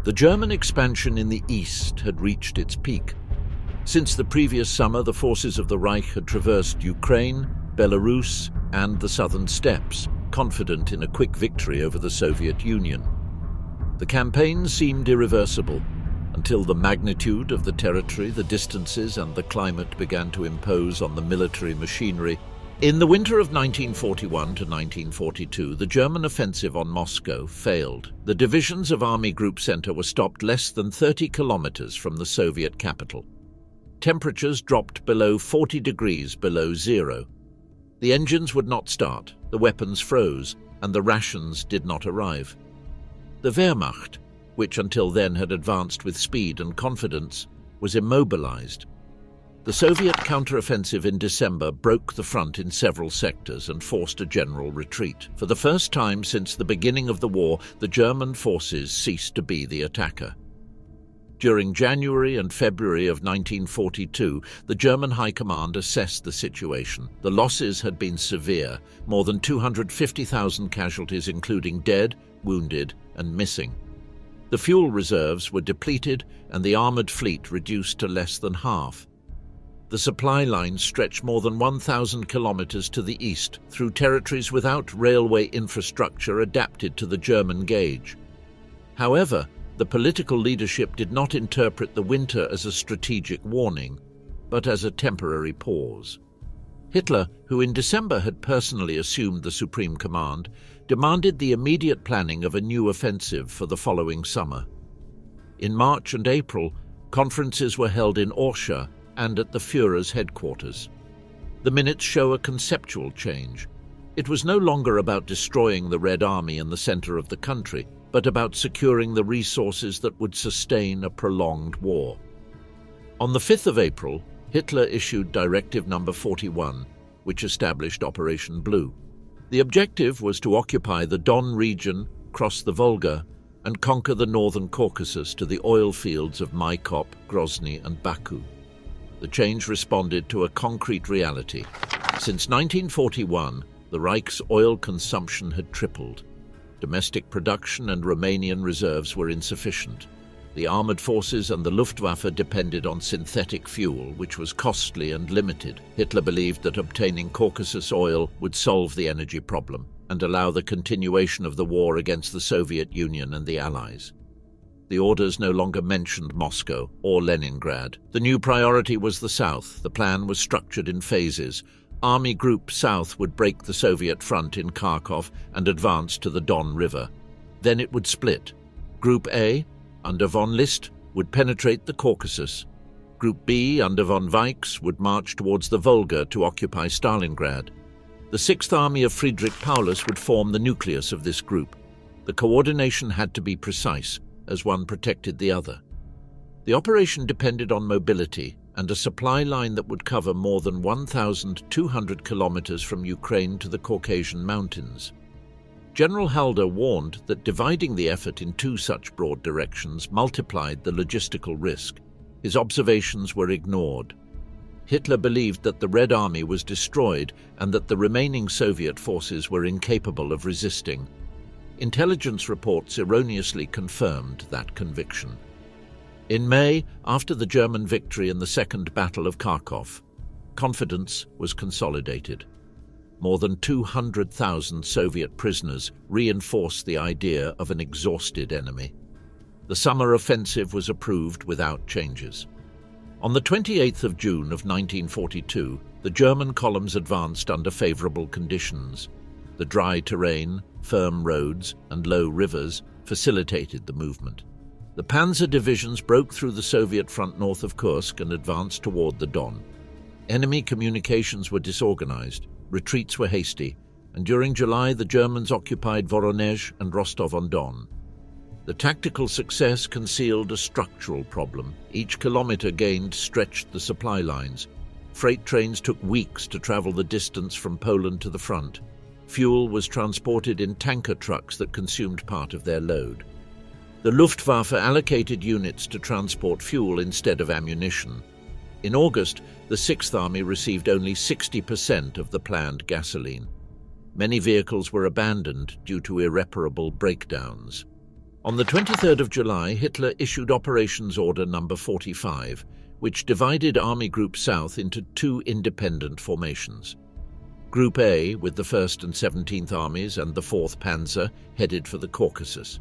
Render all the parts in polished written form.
The German expansion in the east had reached its peak. Since the previous summer, the forces of the Reich had traversed Ukraine, Belarus, and the southern steppes, confident in a quick victory over the Soviet Union. The campaign seemed irreversible, until the magnitude of the territory, the distances, and the climate began to impose on the military machinery. In the winter of 1941 to 1942, the German offensive on Moscow failed. The divisions of Army Group Center were stopped less than 30 kilometers from the Soviet capital. Temperatures dropped below 40 degrees below zero. The engines would not start, the weapons froze, and the rations did not arrive. The Wehrmacht, which until then had advanced with speed and confidence, was immobilized. The Soviet counteroffensive in December broke the front in several sectors and forced a general retreat. For the first time since the beginning of the war, the German forces ceased to be the attacker. During January and February of 1942, the German High Command assessed the situation. The losses had been severe, more than 250,000 casualties including dead, wounded, and missing. The fuel reserves were depleted and the armoured fleet reduced to less than half. The supply lines stretched more than 1,000 kilometres to the east, through territories without railway infrastructure adapted to the German gauge. However, the political leadership did not interpret the winter as a strategic warning, but as a temporary pause. Hitler, who in December had personally assumed the supreme command, demanded the immediate planning of a new offensive for the following summer. In March and April, conferences were held in Orsha and at the Führer's headquarters. The minutes show a conceptual change. It was no longer about destroying the Red Army in the center of the country, but about securing the resources that would sustain a prolonged war. On the 5th of April, Hitler issued Directive No. 41, which established Operation Blue. The objective was to occupy the Don region, cross the Volga, and conquer the northern Caucasus to the oil fields of Maikop, Grozny, and Baku. The change responded to a concrete reality. Since 1941, the Reich's oil consumption had tripled. Domestic production and Romanian reserves were insufficient. The armoured forces and the Luftwaffe depended on synthetic fuel, which was costly and limited. Hitler believed that obtaining Caucasus oil would solve the energy problem and allow the continuation of the war against the Soviet Union and the Allies. The orders no longer mentioned Moscow or Leningrad. The new priority was the south. The plan was structured in phases. Army Group South would break the Soviet front in Kharkov and advance to the Don River. Then it would split. Group A, under von List, would penetrate the Caucasus. Group B, under von Weichs, would march towards the Volga to occupy Stalingrad. The Sixth Army of Friedrich Paulus would form the nucleus of this group. The coordination had to be precise, as one protected the other. The operation depended on mobility and a supply line that would cover more than 1,200 kilometers from Ukraine to the Caucasian Mountains. General Halder warned that dividing the effort in two such broad directions multiplied the logistical risk. His observations were ignored. Hitler believed that the Red Army was destroyed and that the remaining Soviet forces were incapable of resisting. Intelligence reports erroneously confirmed that conviction. In May, after the German victory in the Second Battle of Kharkov, confidence was consolidated. More than 200,000 Soviet prisoners reinforced the idea of an exhausted enemy. The summer offensive was approved without changes. On the 28th of June of 1942, the German columns advanced under favorable conditions. The dry terrain, firm roads, and low rivers facilitated the movement. The panzer divisions broke through the Soviet front north of Kursk and advanced toward the Don. Enemy communications were disorganized, retreats were hasty, and during July the Germans occupied Voronezh and Rostov-on-Don. The tactical success concealed a structural problem. Each kilometer gained stretched the supply lines. Freight trains took weeks to travel the distance from Poland to the front. Fuel was transported in tanker trucks that consumed part of their load. The Luftwaffe allocated units to transport fuel instead of ammunition. In August, the Sixth Army received only 60% of the planned gasoline. Many vehicles were abandoned due to irreparable breakdowns. On the 23rd of July, Hitler issued Operations Order Number 45, which divided Army Group South into two independent formations. Group A, with the 1st and 17th Armies and the 4th Panzer, headed for the Caucasus.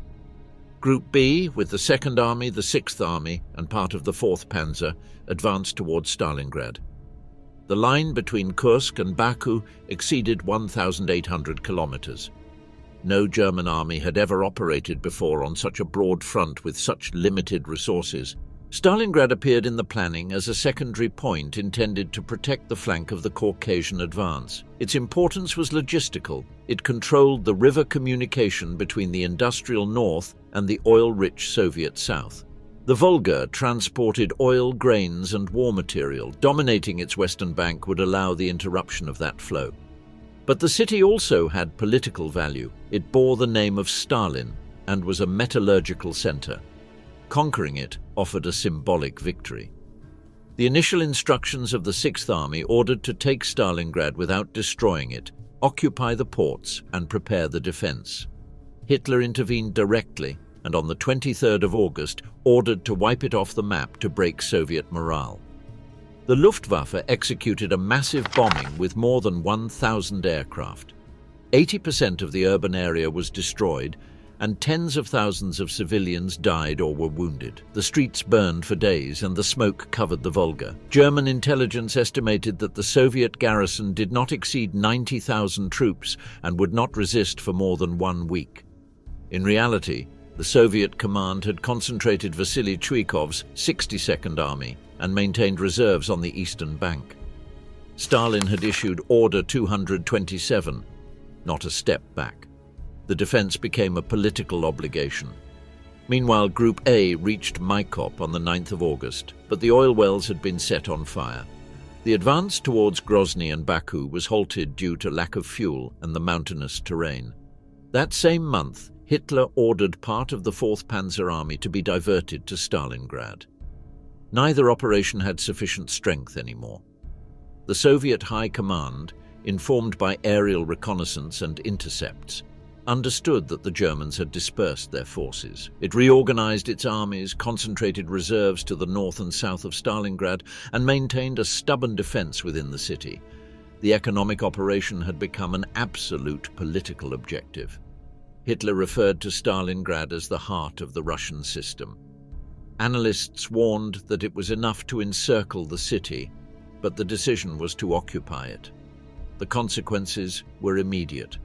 Group B, with the 2nd Army, the 6th Army, and part of the 4th Panzer, advanced towards Stalingrad. The line between Kursk and Baku exceeded 1,800 kilometers. No German army had ever operated before on such a broad front with such limited resources. Stalingrad appeared in the planning as a secondary point intended to protect the flank of the Caucasian advance. Its importance was logistical. It controlled the river communication between the industrial north and the oil-rich Soviet south. The Volga transported oil, grains, and war material. Dominating its western bank would allow the interruption of that flow. But the city also had political value. It bore the name of Stalin and was a metallurgical center. Conquering it offered a symbolic victory. The initial instructions of the 6th Army ordered to take Stalingrad without destroying it, occupy the ports, and prepare the defense. Hitler intervened directly, and on the 23rd of August ordered to wipe it off the map to break Soviet morale. The Luftwaffe executed a massive bombing with more than 1,000 aircraft. 80% of the urban area was destroyed, and tens of thousands of civilians died or were wounded. The streets burned for days, and the smoke covered the Volga. German intelligence estimated that the Soviet garrison did not exceed 90,000 troops and would not resist for more than 1 week. In reality, the Soviet command had concentrated Vasily Chuikov's 62nd Army and maintained reserves on the eastern bank. Stalin had issued Order 227, not a step back. The defense became a political obligation. Meanwhile, Group A reached Maikop on the 9th of August, but the oil wells had been set on fire. The advance towards Grozny and Baku was halted due to lack of fuel and the mountainous terrain. That same month, Hitler ordered part of the 4th Panzer Army to be diverted to Stalingrad. Neither operation had sufficient strength anymore. The Soviet High Command, informed by aerial reconnaissance and intercepts, understood that the Germans had dispersed their forces. It reorganized its armies, concentrated reserves to the north and south of Stalingrad, and maintained a stubborn defense within the city. The economic operation had become an absolute political objective. Hitler referred to Stalingrad as the heart of the Russian system. Analysts warned that it was enough to encircle the city, but the decision was to occupy it. The consequences were immediate.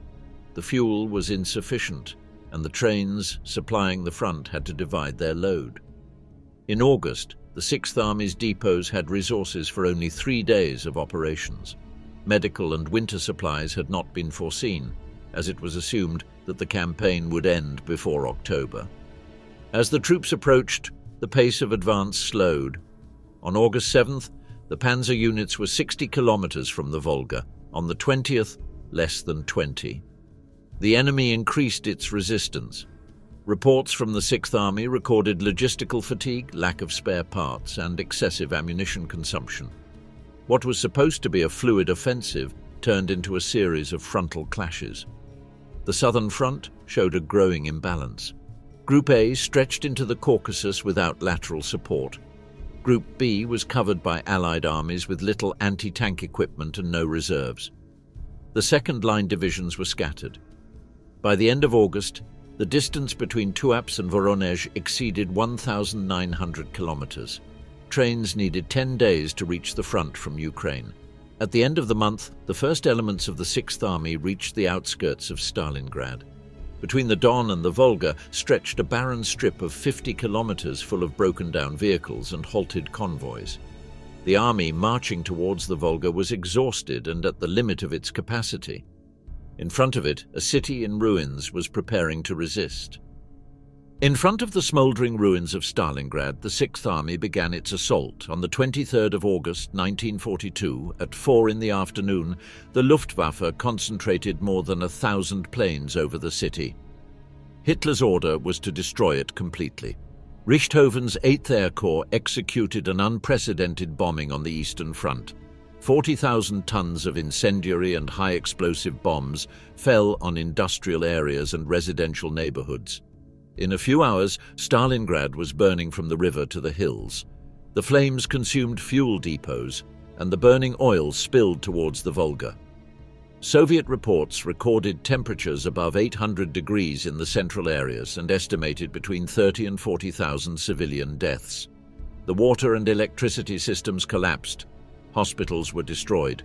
The fuel was insufficient, and the trains supplying the front had to divide their load. In August, the 6th Army's depots had resources for only 3 days of operations. Medical and winter supplies had not been foreseen, as it was assumed that the campaign would end before October. As the troops approached, the pace of advance slowed. On August 7th, the panzer units were 60 kilometers from the Volga. On the 20th, less than 20. The enemy increased its resistance. Reports from the 6th Army recorded logistical fatigue, lack of spare parts, and excessive ammunition consumption. What was supposed to be a fluid offensive turned into a series of frontal clashes. The southern front showed a growing imbalance. Group A stretched into the Caucasus without lateral support. Group B was covered by Allied armies with little anti-tank equipment and no reserves. The second-line divisions were scattered. By the end of August, the distance between Tuapse and Voronezh exceeded 1,900 kilometers. Trains needed 10 days to reach the front from Ukraine. At the end of the month, the first elements of the 6th Army reached the outskirts of Stalingrad. Between the Don and the Volga stretched a barren strip of 50 kilometers full of broken-down vehicles and halted convoys. The army marching towards the Volga was exhausted and at the limit of its capacity. In front of it, a city in ruins was preparing to resist. In front of the smoldering ruins of Stalingrad, the 6th Army began its assault. On the 23rd of August 1942, at 4 in the afternoon, the Luftwaffe concentrated more than 1,000 planes over the city. Hitler's order was to destroy it completely. Richthoven's 8th Air Corps executed an unprecedented bombing on the Eastern Front. 40,000 tons of incendiary and high-explosive bombs fell on industrial areas and residential neighborhoods. In a few hours, Stalingrad was burning from the river to the hills. The flames consumed fuel depots, and the burning oil spilled towards the Volga. Soviet reports recorded temperatures above 800 degrees in the central areas and estimated between 30 and 40,000 civilian deaths. The water and electricity systems collapsed. Hospitals were destroyed.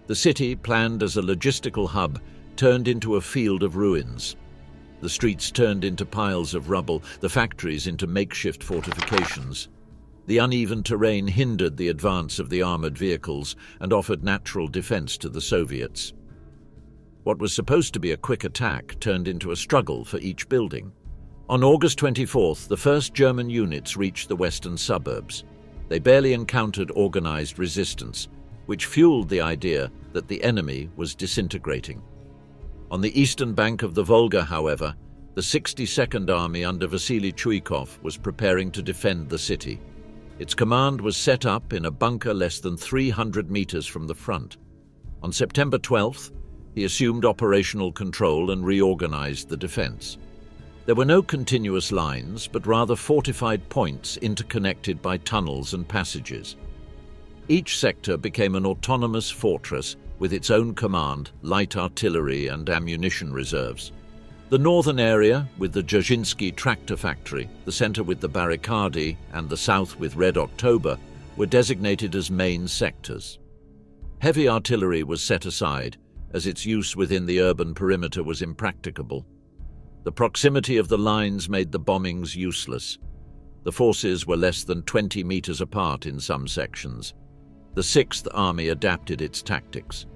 The city, planned as a logistical hub, turned into a field of ruins. The streets turned into piles of rubble, the factories into makeshift fortifications. The uneven terrain hindered the advance of the armored vehicles and offered natural defense to the Soviets. What was supposed to be a quick attack turned into a struggle for each building. On August 24th, the first German units reached the western suburbs. They barely encountered organized resistance, which fueled the idea that the enemy was disintegrating. On the eastern bank of the Volga, however, the 62nd Army under Vasily Chuikov was preparing to defend the city. Its command was set up in a bunker less than 300 meters from the front. On September 12th, he assumed operational control and reorganized the defense. There were no continuous lines, but rather fortified points interconnected by tunnels and passages. Each sector became an autonomous fortress with its own command, light artillery and ammunition reserves. The northern area, with the Dzerzhinsky tractor factory, the center with the Barricadi, and the south with Red October, were designated as main sectors. Heavy artillery was set aside, as its use within the urban perimeter was impracticable. The proximity of the lines made the bombings useless. The forces were less than 20 meters apart in some sections. The 6th Army adapted its tactics.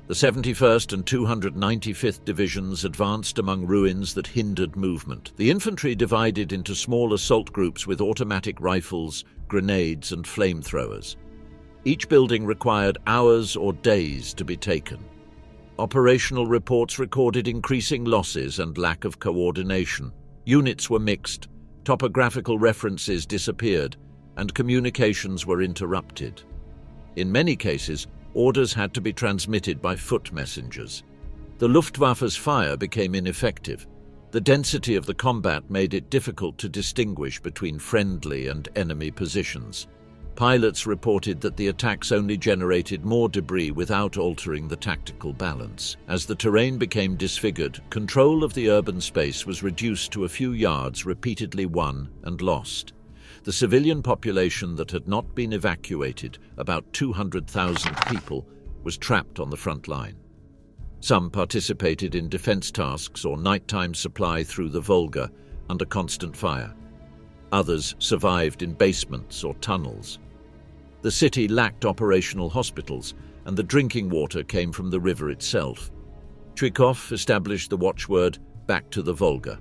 The 71st and 295th Divisions advanced among ruins that hindered movement. The infantry divided into small assault groups with automatic rifles, grenades, and flamethrowers. Each building required hours or days to be taken. Operational reports recorded increasing losses and lack of coordination. Units were mixed, topographical references disappeared, and communications were interrupted. In many cases, orders had to be transmitted by foot messengers. The Luftwaffe's fire became ineffective. The density of the combat made it difficult to distinguish between friendly and enemy positions. Pilots reported that the attacks only generated more debris without altering the tactical balance. As the terrain became disfigured, control of the urban space was reduced to a few yards, repeatedly won and lost. The civilian population that had not been evacuated, about 200,000 people, was trapped on the front line. Some participated in defense tasks or nighttime supply through the Volga under constant fire. Others survived in basements or tunnels. The city lacked operational hospitals, and the drinking water came from the river itself. Chuikov established the watchword, "Back to the Volga."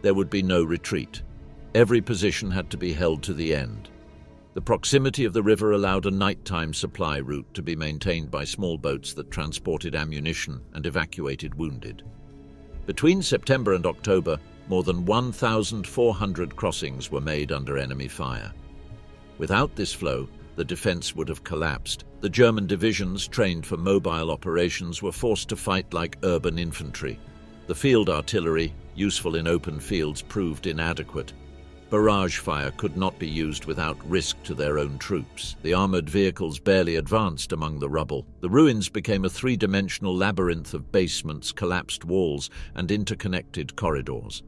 There would be no retreat. Every position had to be held to the end. The proximity of the river allowed a nighttime supply route to be maintained by small boats that transported ammunition and evacuated wounded. Between September and October, more than 1,400 crossings were made under enemy fire. Without this flow, the defense would have collapsed. The German divisions, trained for mobile operations, were forced to fight like urban infantry. The field artillery, useful in open fields, proved inadequate. Barrage fire could not be used without risk to their own troops. The armored vehicles barely advanced among the rubble. The ruins became a three-dimensional labyrinth of basements, collapsed walls, and interconnected corridors.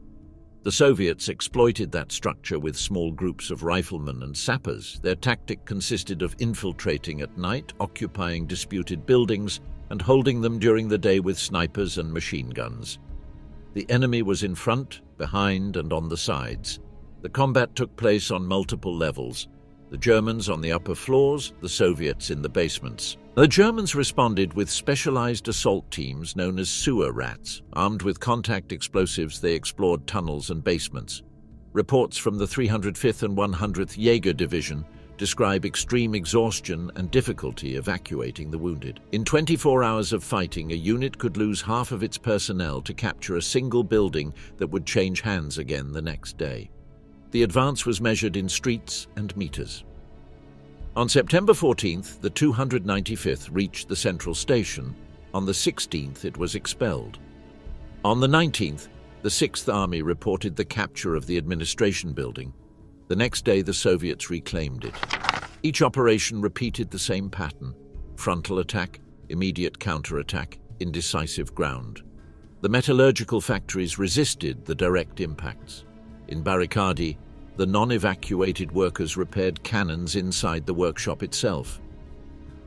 The Soviets exploited that structure with small groups of riflemen and sappers. Their tactic consisted of infiltrating at night, occupying disputed buildings, and holding them during the day with snipers and machine guns. The enemy was in front, behind, and on the sides. The combat took place on multiple levels. The Germans on the upper floors, the Soviets in the basements. The Germans responded with specialized assault teams known as sewer rats. Armed with contact explosives, they explored tunnels and basements. Reports from the 305th and 100th Jaeger Division describe extreme exhaustion and difficulty evacuating the wounded. In 24 hours of fighting, a unit could lose half of its personnel to capture a single building that would change hands again the next day. The advance was measured in streets and meters. On September 14th, the 295th reached the central station. On the 16th, it was expelled. On the 19th, The Sixth Army reported the capture of the administration building. The next day, the Soviets reclaimed it. Each operation repeated the same pattern: frontal attack, immediate counterattack, indecisive ground. The metallurgical factories resisted the direct impacts. In Barricadi, the non-evacuated workers repaired cannons inside the workshop itself.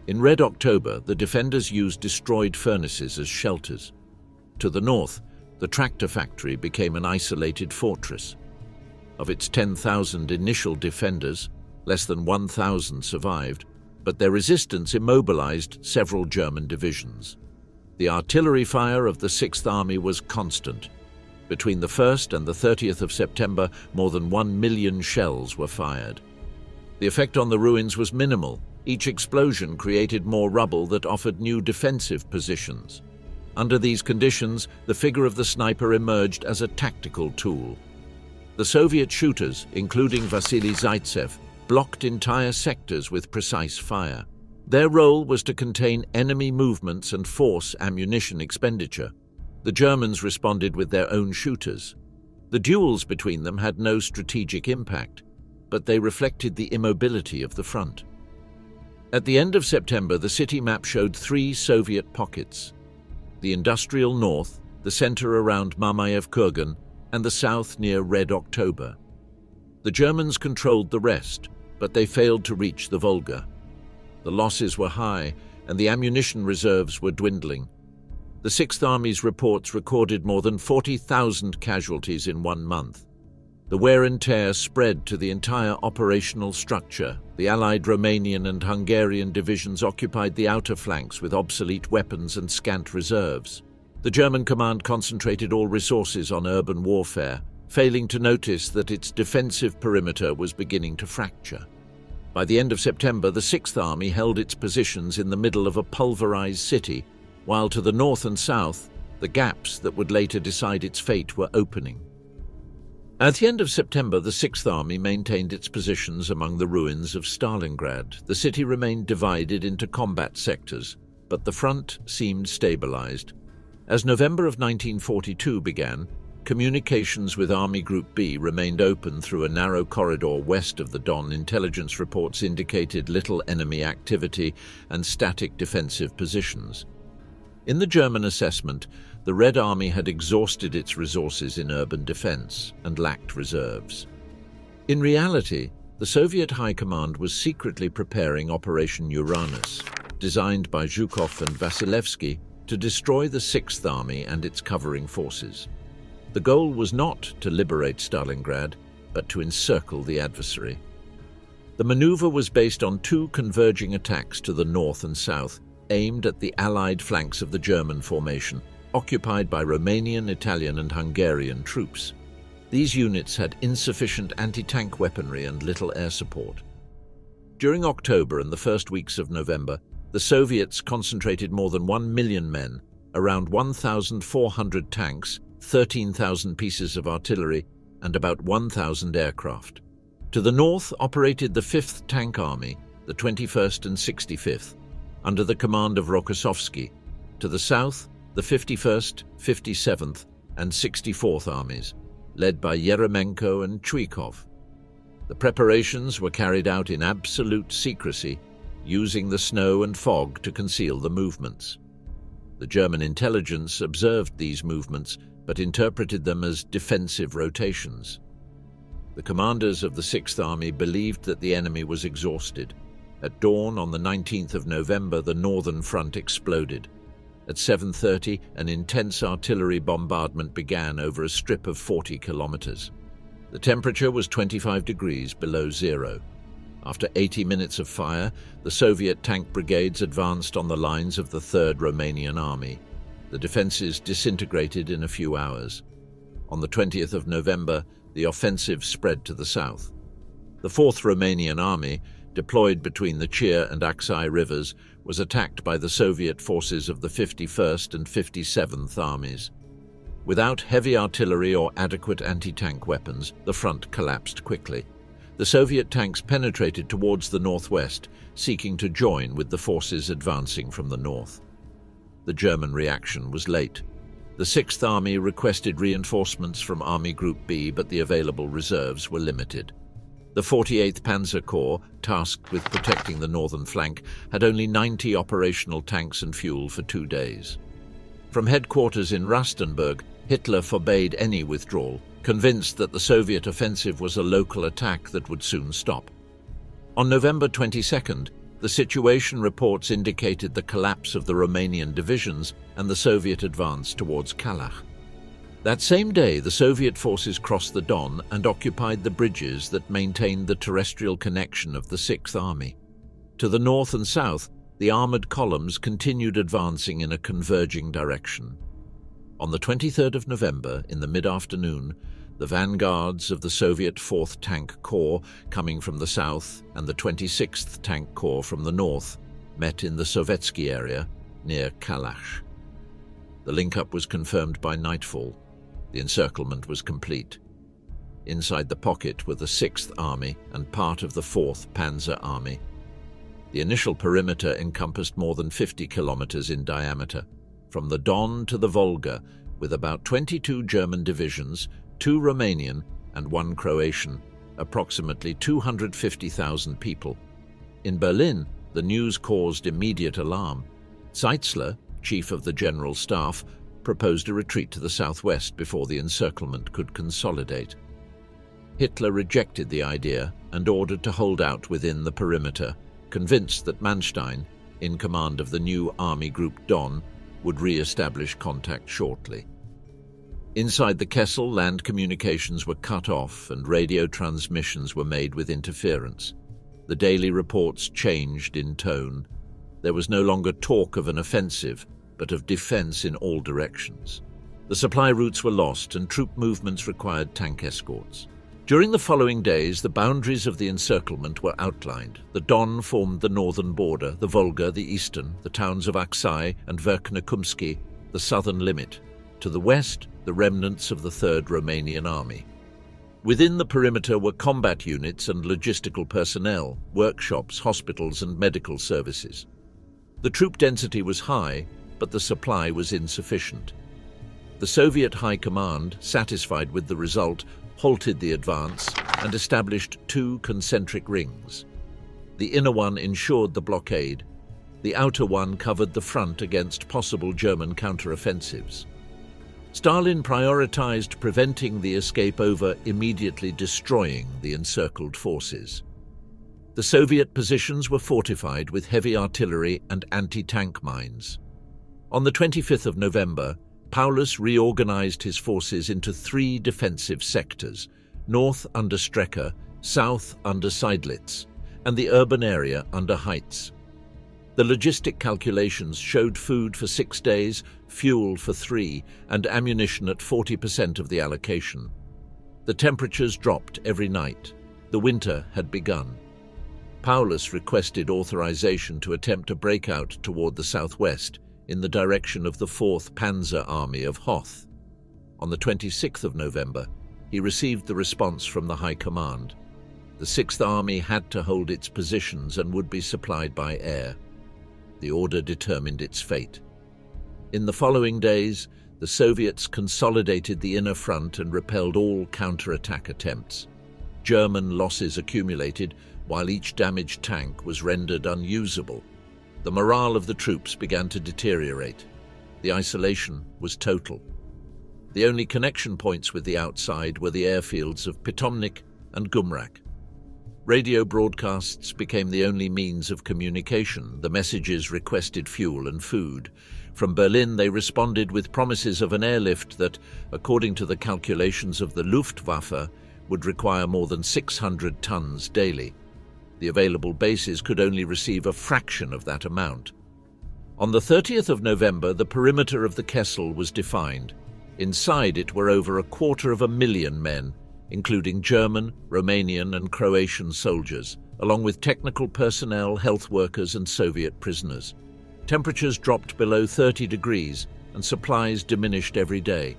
In Red October, the defenders used destroyed furnaces as shelters. To the north, the tractor factory became an isolated fortress. Of its 10,000 initial defenders, less than 1,000 survived, but their resistance immobilized several German divisions. The artillery fire of the Sixth Army was constant. Between the 1st and the 30th of September, more than 1 million shells were fired. The effect on the ruins was minimal. Each explosion created more rubble that offered new defensive positions. Under these conditions, the figure of the sniper emerged as a tactical tool. The Soviet shooters, including Vasily Zaitsev, blocked entire sectors with precise fire. Their role was to contain enemy movements and force ammunition expenditure. The Germans responded with their own shooters. The duels between them had no strategic impact, but they reflected the immobility of the front. At the end of September, the city map showed 3 Soviet pockets: the industrial north, the center around Mamayev Kurgan, and the south near Red October. The Germans controlled the rest, but they failed to reach the Volga. The losses were high, and the ammunition reserves were dwindling. The Sixth Army's reports recorded more than 40,000 casualties in 1 month. The wear and tear spread to the entire operational structure. The Allied Romanian and Hungarian divisions occupied the outer flanks with obsolete weapons and scant reserves. The German command concentrated all resources on urban warfare, failing to notice that its defensive perimeter was beginning to fracture. By the end of September, the Sixth Army held its positions in the middle of a pulverized city, while to the north and south, the gaps that would later decide its fate were opening. At the end of September, the Sixth Army maintained its positions among the ruins of Stalingrad. The city remained divided into combat sectors, but the front seemed stabilized. As November of 1942 began, communications with Army Group B remained open through a narrow corridor west of the Don. Intelligence reports indicated little enemy activity and static defensive positions. In the German assessment, the Red Army had exhausted its resources in urban defense and lacked reserves. In reality, the Soviet High Command was secretly preparing Operation Uranus, designed by Zhukov and Vasilevsky to destroy the Sixth Army and its covering forces. The goal was not to liberate Stalingrad, but to encircle the adversary. The maneuver was based on 2 converging attacks to the north and south, aimed at the Allied flanks of the German formation, occupied by Romanian, Italian, and Hungarian troops. These units had insufficient anti-tank weaponry and little air support. During October and the first weeks of November, the Soviets concentrated more than 1 million men, around 1,400 tanks, 13,000 pieces of artillery, and about 1,000 aircraft. To the north operated the 5th Tank Army, the 21st and 65th, under the command of Rokossovsky. To the south, the 51st, 57th, and 64th Armies, led by Yeremenko and Chuikov. The preparations were carried out in absolute secrecy, using the snow and fog to conceal the movements. The German intelligence observed these movements, but interpreted them as defensive rotations. The commanders of the Sixth Army believed that the enemy was exhausted. At dawn on the 19th of November, the northern front exploded. At 7:30, an intense artillery bombardment began over a strip of 40 kilometers. The temperature was 25 degrees below zero. After 80 minutes of fire, the Soviet tank brigades advanced on the lines of the 3rd Romanian Army. The defenses disintegrated in a few hours. On the 20th of November, the offensive spread to the south. The 4th Romanian Army, deployed between the Chir and Aksai rivers, was attacked by the Soviet forces of the 51st and 57th Armies. Without heavy artillery or adequate anti-tank weapons, the front collapsed quickly. The Soviet tanks penetrated towards the northwest, seeking to join with the forces advancing from the north. The German reaction was late. The Sixth Army requested reinforcements from Army Group B, but the available reserves were limited. The 48th Panzer Corps, tasked with protecting the northern flank, had only 90 operational tanks and fuel for 2 days. From headquarters in Rastenburg, Hitler forbade any withdrawal, convinced that the Soviet offensive was a local attack that would soon stop. On November 22nd, the situation reports indicated the collapse of the Romanian divisions and the Soviet advance towards Kalach. That same day, the Soviet forces crossed the Don and occupied the bridges that maintained the terrestrial connection of the Sixth Army. To the north and south, the armoured columns continued advancing in a converging direction. On the 23rd of November, in the mid-afternoon, the vanguards of the Soviet 4th Tank Corps, coming from the south, and the 26th Tank Corps from the north, met in the Sovetsky area near Kalach. The link-up was confirmed by nightfall. The encirclement was complete. Inside the pocket were the 6th Army and part of the 4th Panzer Army. The initial perimeter encompassed more than 50 kilometers in diameter, from the Don to the Volga, with about 22 German divisions, 2 Romanian and 1 Croatian, approximately 250,000 people. In Berlin, the news caused immediate alarm. Zeitzler, chief of the General Staff, proposed a retreat to the southwest before the encirclement could consolidate. Hitler rejected the idea and ordered to hold out within the perimeter, convinced that Manstein, in command of the new Army Group Don, would re-establish contact shortly. Inside the Kessel, land communications were cut off and radio transmissions were made with interference. The daily reports changed in tone. There was no longer talk of an offensive, but of defense in all directions. The supply routes were lost and troop movements required tank escorts. During the following days, the boundaries of the encirclement were outlined. The Don formed the northern border, the Volga the eastern, the towns of Aksai and Verkhnechumsky the southern limit. To the west, the remnants of the 3rd Romanian Army. Within the perimeter were combat units and logistical personnel, workshops, hospitals and medical services. The troop density was high, but the supply was insufficient. The Soviet High Command, satisfied with the result, halted the advance and established 2 concentric rings. The inner one ensured the blockade. The outer one covered the front against possible German counteroffensives. Stalin prioritized preventing the escape over immediately destroying the encircled forces. The Soviet positions were fortified with heavy artillery and anti-tank mines. On the 25th of November, Paulus reorganized his forces into 3 defensive sectors: north under Strecker, south under Seidlitz, and the urban area under Heitz. The logistic calculations showed food for 6 days, fuel for 3, and ammunition at 40% of the allocation. The temperatures dropped every night. The winter had begun. Paulus requested authorization to attempt a breakout toward the southwest in the direction of the 4th Panzer Army of Hoth. On the 26th of November, he received the response from the High Command. The 6th Army had to hold its positions and would be supplied by air. The order determined its fate. In the following days, the Soviets consolidated the inner front and repelled all counterattack attempts. German losses accumulated, while each damaged tank was rendered unusable. The morale of the troops began to deteriorate. The isolation was total. The only connection points with the outside were the airfields of Pitomnik and Gumrak. Radio broadcasts became the only means of communication. The messages requested fuel and food. From Berlin, they responded with promises of an airlift that, according to the calculations of the Luftwaffe, would require more than 600 tons daily. The available bases could only receive a fraction of that amount. On the 30th of November, the perimeter of the Kessel was defined. Inside it were over 250,000 men, including German, Romanian and Croatian soldiers, along with technical personnel, health workers and Soviet prisoners. Temperatures dropped below 30 degrees and supplies diminished every day.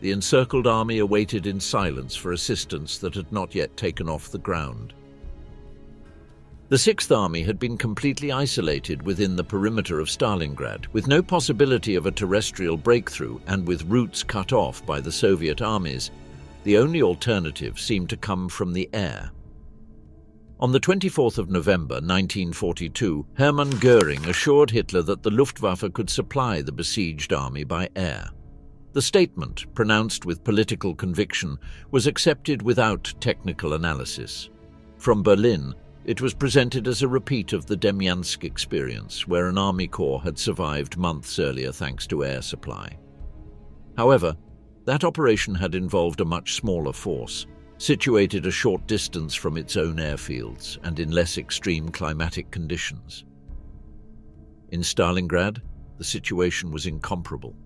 The encircled army awaited in silence for assistance that had not yet taken off the ground. The Sixth Army had been completely isolated within the perimeter of Stalingrad, with no possibility of a terrestrial breakthrough and with routes cut off by the Soviet armies. The only alternative seemed to come from the air. On the 24th of November 1942, Hermann Göring assured Hitler that the Luftwaffe could supply the besieged army by air. The statement, pronounced with political conviction, was accepted without technical analysis. From Berlin, it was presented as a repeat of the Demyansk experience, where an army corps had survived months earlier thanks to air supply. However, that operation had involved a much smaller force, situated a short distance from its own airfields and in less extreme climatic conditions. In Stalingrad, the situation was incomparable.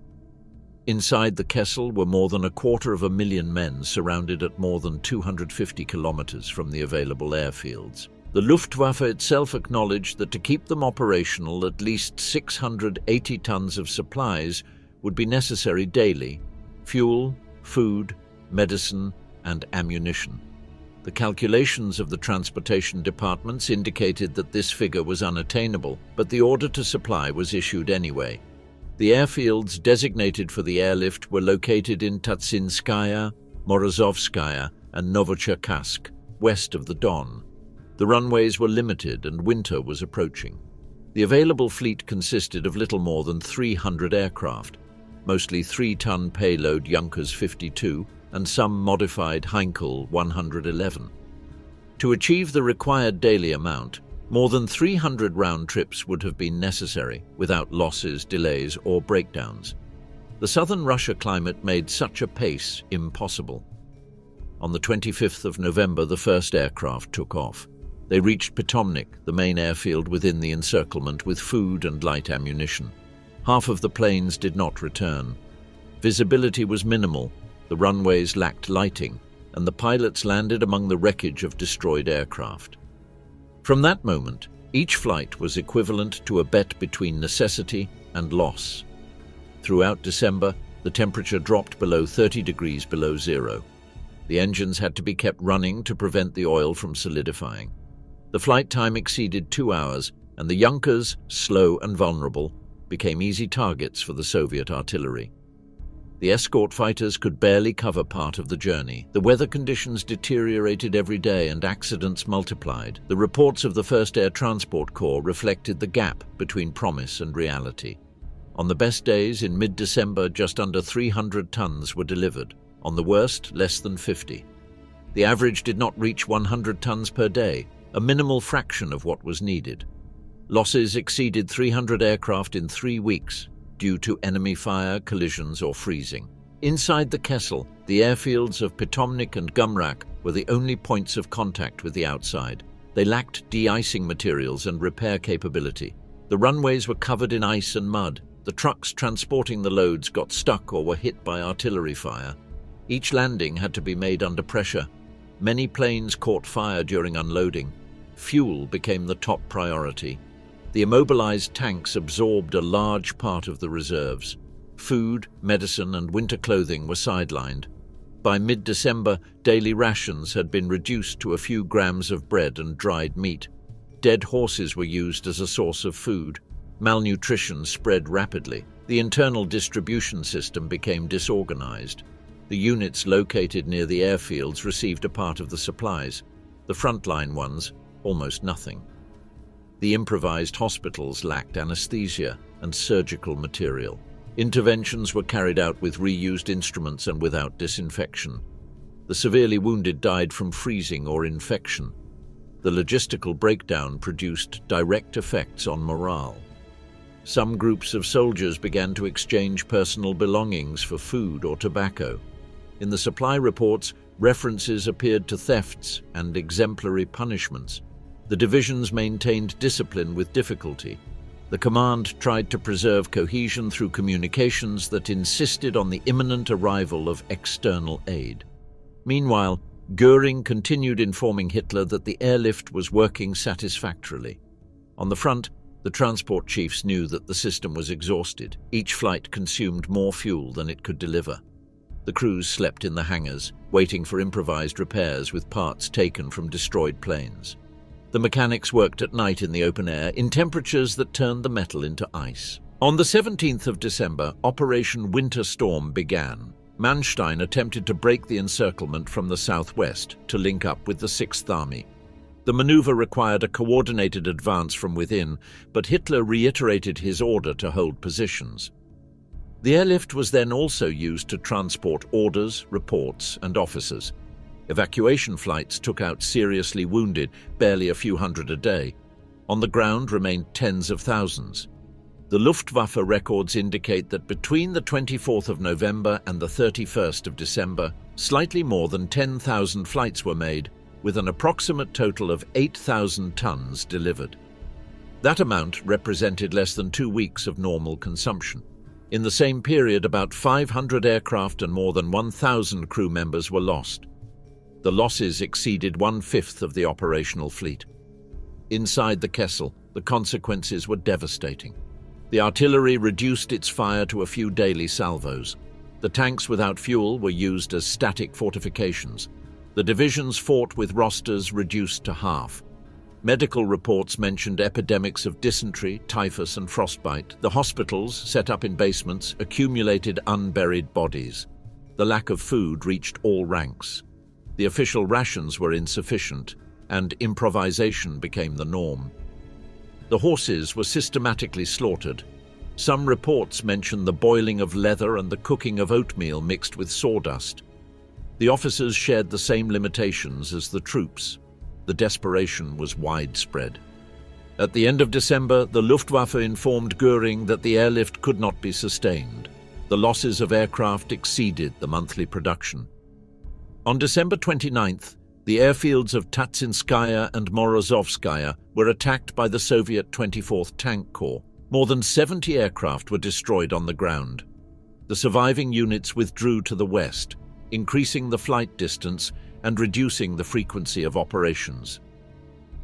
Inside the Kessel were more than 250,000 men surrounded at more than 250 kilometers from the available airfields. The Luftwaffe itself acknowledged that to keep them operational, at least 680 tons of supplies would be necessary daily: fuel, food, medicine, and ammunition. The calculations of the transportation departments indicated that this figure was unattainable, but the order to supply was issued anyway. The airfields designated for the airlift were located in Tatsinskaya, Morozovskaya, and Novocherkassk, west of the Don. The runways were limited and winter was approaching. The available fleet consisted of little more than 300 aircraft, mostly 3-ton payload Junkers 52 and some modified Heinkel 111. To achieve the required daily amount, more than 300 round trips would have been necessary without losses, delays, or breakdowns. The southern Russia climate made such a pace impossible. On the 25th of November, the first aircraft took off. They reached Pitomnik, the main airfield within the encirclement, with food and light ammunition. Half of the planes did not return. Visibility was minimal, the runways lacked lighting, and the pilots landed among the wreckage of destroyed aircraft. From that moment, each flight was equivalent to a bet between necessity and loss. Throughout December, the temperature dropped below 30 degrees below zero. The engines had to be kept running to prevent the oil from solidifying. The flight time exceeded 2 hours, and the Junkers, slow and vulnerable, became easy targets for the Soviet artillery. The escort fighters could barely cover part of the journey. The weather conditions deteriorated every day and accidents multiplied. The reports of the 1st Air Transport Corps reflected the gap between promise and reality. On the best days, in mid-December, just under 300 tons were delivered. On the worst, less than 50. The average did not reach 100 tons per day, a minimal fraction of what was needed. Losses exceeded 300 aircraft in 3 weeks due to enemy fire, collisions, or freezing. Inside the Kessel, the airfields of Pitomnik and Gumrak were the only points of contact with the outside. They lacked de-icing materials and repair capability. The runways were covered in ice and mud. The trucks transporting the loads got stuck or were hit by artillery fire. Each landing had to be made under pressure. Many planes caught fire during unloading. Fuel became the top priority. The immobilized tanks absorbed a large part of the reserves. Food, medicine, and winter clothing were sidelined. By mid-December, daily rations had been reduced to a few grams of bread and dried meat. Dead horses were used as a source of food. Malnutrition spread rapidly. The internal distribution system became disorganized. The units located near the airfields received a part of the supplies. The frontline ones, almost nothing. The improvised hospitals lacked anesthesia and surgical material. Interventions were carried out with reused instruments and without disinfection. The severely wounded died from freezing or infection. The logistical breakdown produced direct effects on morale. Some groups of soldiers began to exchange personal belongings for food or tobacco. In the supply reports, references appeared to thefts and exemplary punishments. The divisions maintained discipline with difficulty. The command tried to preserve cohesion through communications that insisted on the imminent arrival of external aid. Meanwhile, Göring continued informing Hitler that the airlift was working satisfactorily. On the front, the transport chiefs knew that the system was exhausted. Each flight consumed more fuel than it could deliver. The crews slept in the hangars, waiting for improvised repairs with parts taken from destroyed planes. The mechanics worked at night in the open air in temperatures that turned the metal into ice. On the 17th of December, Operation Winter Storm began. Manstein attempted to break the encirclement from the southwest to link up with the Sixth Army. The maneuver required a coordinated advance from within, but Hitler reiterated his order to hold positions. The airlift was then also used to transport orders, reports, and officers. Evacuation flights took out seriously wounded, barely a few hundred a day. On the ground remained tens of thousands. The Luftwaffe records indicate that between the 24th of November and the 31st of December, slightly more than 10,000 flights were made, with an approximate total of 8,000 tons delivered. That amount represented less than 2 weeks of normal consumption. In the same period, about 500 aircraft and more than 1,000 crew members were lost. The losses exceeded 1/5 of the operational fleet. Inside the Kessel, the consequences were devastating. The artillery reduced its fire to a few daily salvos. The tanks without fuel were used as static fortifications. The divisions fought with rosters reduced to half. Medical reports mentioned epidemics of dysentery, typhus, and frostbite. The hospitals, set up in basements, accumulated unburied bodies. The lack of food reached all ranks. The official rations were insufficient, and improvisation became the norm. The horses were systematically slaughtered. Some reports mention the boiling of leather and the cooking of oatmeal mixed with sawdust. The officers shared the same limitations as the troops. The desperation was widespread. At the end of December, the Luftwaffe informed Göring that the airlift could not be sustained. The losses of aircraft exceeded the monthly production. On December 29th, the airfields of Tatsinskaya and Morozovskaya were attacked by the Soviet 24th Tank Corps. More than 70 aircraft were destroyed on the ground. The surviving units withdrew to the west, increasing the flight distance and reducing the frequency of operations.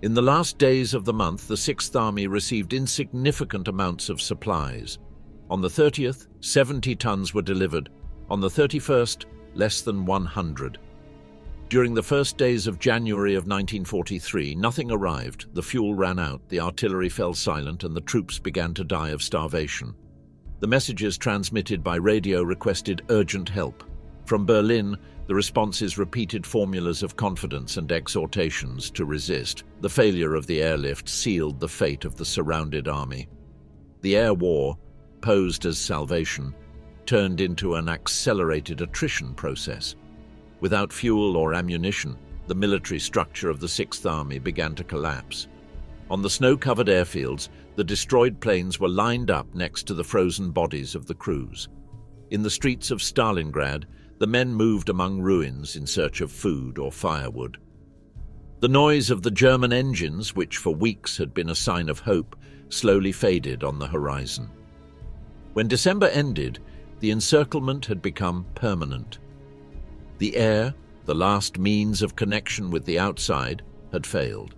In the last days of the month, the Sixth Army received insignificant amounts of supplies. On the 30th, 70 tons were delivered. On the 31st, less than 100. During the first days of January of 1943, nothing arrived, the fuel ran out, the artillery fell silent, and the troops began to die of starvation. The messages transmitted by radio requested urgent help. From Berlin, the responses repeated formulas of confidence and exhortations to resist. The failure of the airlift sealed the fate of the surrounded army. The air war, posed as salvation, turned into an accelerated attrition process. Without fuel or ammunition, the military structure of the Sixth Army began to collapse. On the snow-covered airfields, the destroyed planes were lined up next to the frozen bodies of the crews. In the streets of Stalingrad, the men moved among ruins in search of food or firewood. The noise of the German engines, which for weeks had been a sign of hope, slowly faded on the horizon. When December ended, the encirclement had become permanent. The air, the last means of connection with the outside, had failed.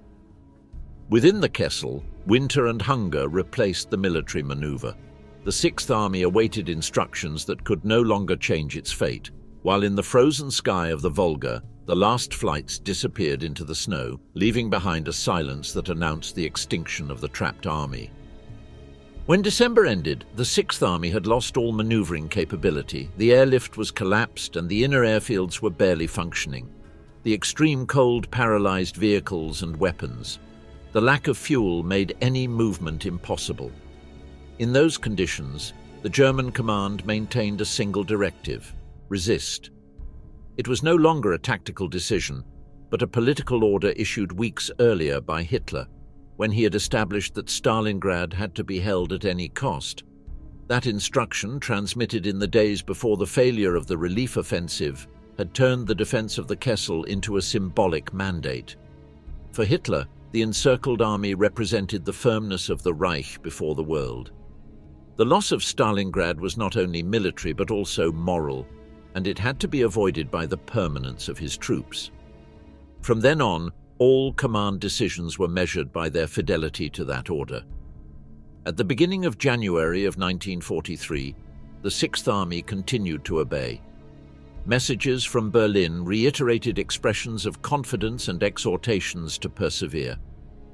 Within the Kessel, winter and hunger replaced the military maneuver. The Sixth Army awaited instructions that could no longer change its fate, while in the frozen sky of the Volga, the last flights disappeared into the snow, leaving behind a silence that announced the extinction of the trapped army. When December ended, the Sixth Army had lost all maneuvering capability, the airlift was collapsed, and the inner airfields were barely functioning. The extreme cold paralyzed vehicles and weapons. The lack of fuel made any movement impossible. In those conditions, the German command maintained a single directive: resist. It was no longer a tactical decision, but a political order issued weeks earlier by Hitler, when he had established that Stalingrad had to be held at any cost. That instruction, transmitted in the days before the failure of the relief offensive, had turned the defense of the Kessel into a symbolic mandate. For Hitler, the encircled army represented the firmness of the Reich before the world. The loss of Stalingrad was not only military but also moral, and it had to be avoided by the permanence of his troops. From then on, all command decisions were measured by their fidelity to that order. At the beginning of January of 1943, the Sixth Army continued to obey. Messages from Berlin reiterated expressions of confidence and exhortations to persevere.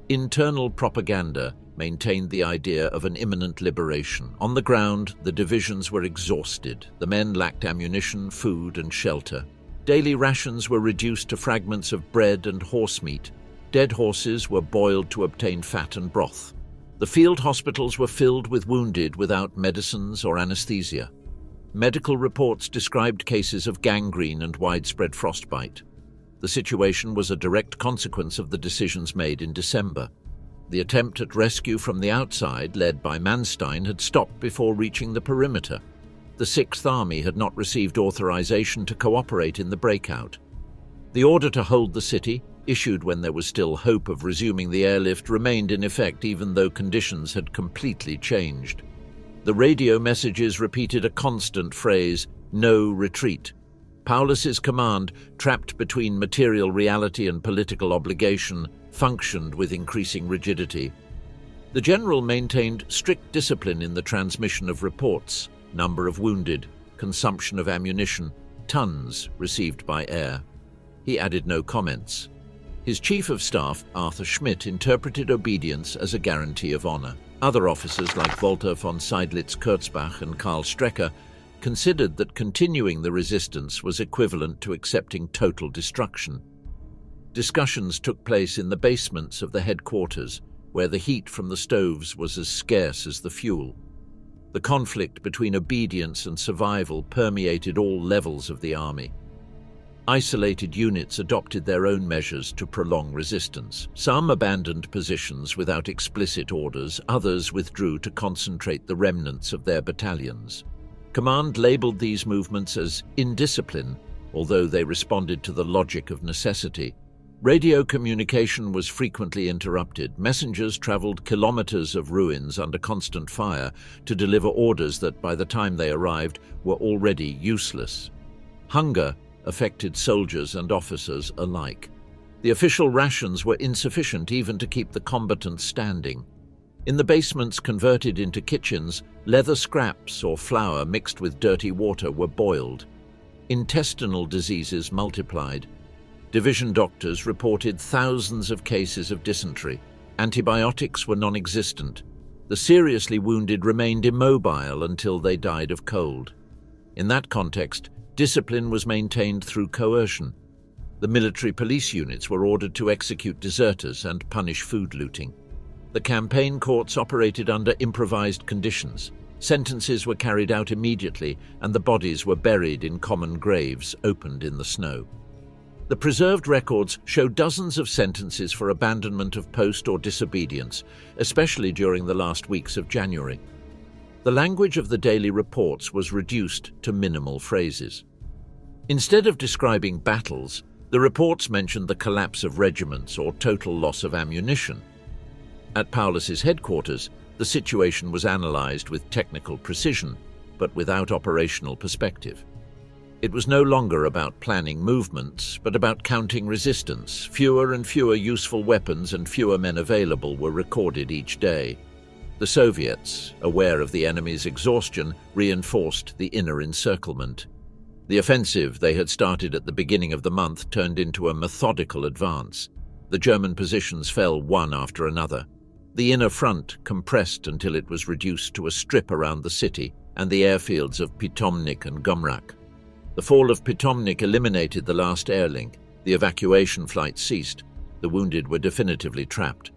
Internal propaganda maintained the idea of an imminent liberation. On the ground, the divisions were exhausted. The men lacked ammunition, food, and shelter. Daily rations were reduced to fragments of bread and horse meat. Dead horses were boiled to obtain fat and broth. The field hospitals were filled with wounded without medicines or anesthesia. Medical reports described cases of gangrene and widespread frostbite. The situation was a direct consequence of the decisions made in December. The attempt at rescue from the outside, led by Manstein, had stopped before reaching the perimeter. The Sixth Army had not received authorization to cooperate in the breakout. The order to hold the city, issued when there was still hope of resuming the airlift, remained in effect even though conditions had completely changed. The radio messages repeated a constant phrase, "No retreat." Paulus's command, trapped between material reality and political obligation, functioned with increasing rigidity. The general maintained strict discipline in the transmission of reports, number of wounded, consumption of ammunition, tons received by air. He added no comments. His chief of staff, Arthur Schmidt, interpreted obedience as a guarantee of honor. Other officers like Walter von Seidlitz-Kurzbach and Karl Strecker considered that continuing the resistance was equivalent to accepting total destruction. Discussions took place in the basements of the headquarters, where the heat from the stoves was as scarce as the fuel. The conflict between obedience and survival permeated all levels of the army. Isolated units adopted their own measures to prolong resistance. Some abandoned positions without explicit orders, others withdrew to concentrate the remnants of their battalions. Command labeled these movements as indiscipline, although they responded to the logic of necessity. Radio communication was frequently interrupted. Messengers traveled kilometers of ruins under constant fire to deliver orders that, by the time they arrived, were already useless. Hunger affected soldiers and officers alike. The official rations were insufficient even to keep the combatants standing. In the basements converted into kitchens, leather scraps or flour mixed with dirty water were boiled. Intestinal diseases multiplied. Division doctors reported thousands of cases of dysentery. Antibiotics were non-existent. The seriously wounded remained immobile until they died of cold. In that context, discipline was maintained through coercion. The military police units were ordered to execute deserters and punish food looting. The campaign courts operated under improvised conditions. Sentences were carried out immediately, and the bodies were buried in common graves opened in the snow. The preserved records show dozens of sentences for abandonment of post or disobedience, especially during the last weeks of January. The language of the daily reports was reduced to minimal phrases. Instead of describing battles, the reports mentioned the collapse of regiments or total loss of ammunition. At Paulus's headquarters, the situation was analyzed with technical precision, but without operational perspective. It was no longer about planning movements, but about counting resistance. Fewer and fewer useful weapons and fewer men available were recorded each day. The Soviets, aware of the enemy's exhaustion, reinforced the inner encirclement. The offensive they had started at the beginning of the month turned into a methodical advance. The German positions fell one after another. The inner front compressed until it was reduced to a strip around the city and the airfields of Pitomnik and Gomrak. The fall of Pitomnik eliminated the last air link. The evacuation flights ceased. The wounded were definitively trapped.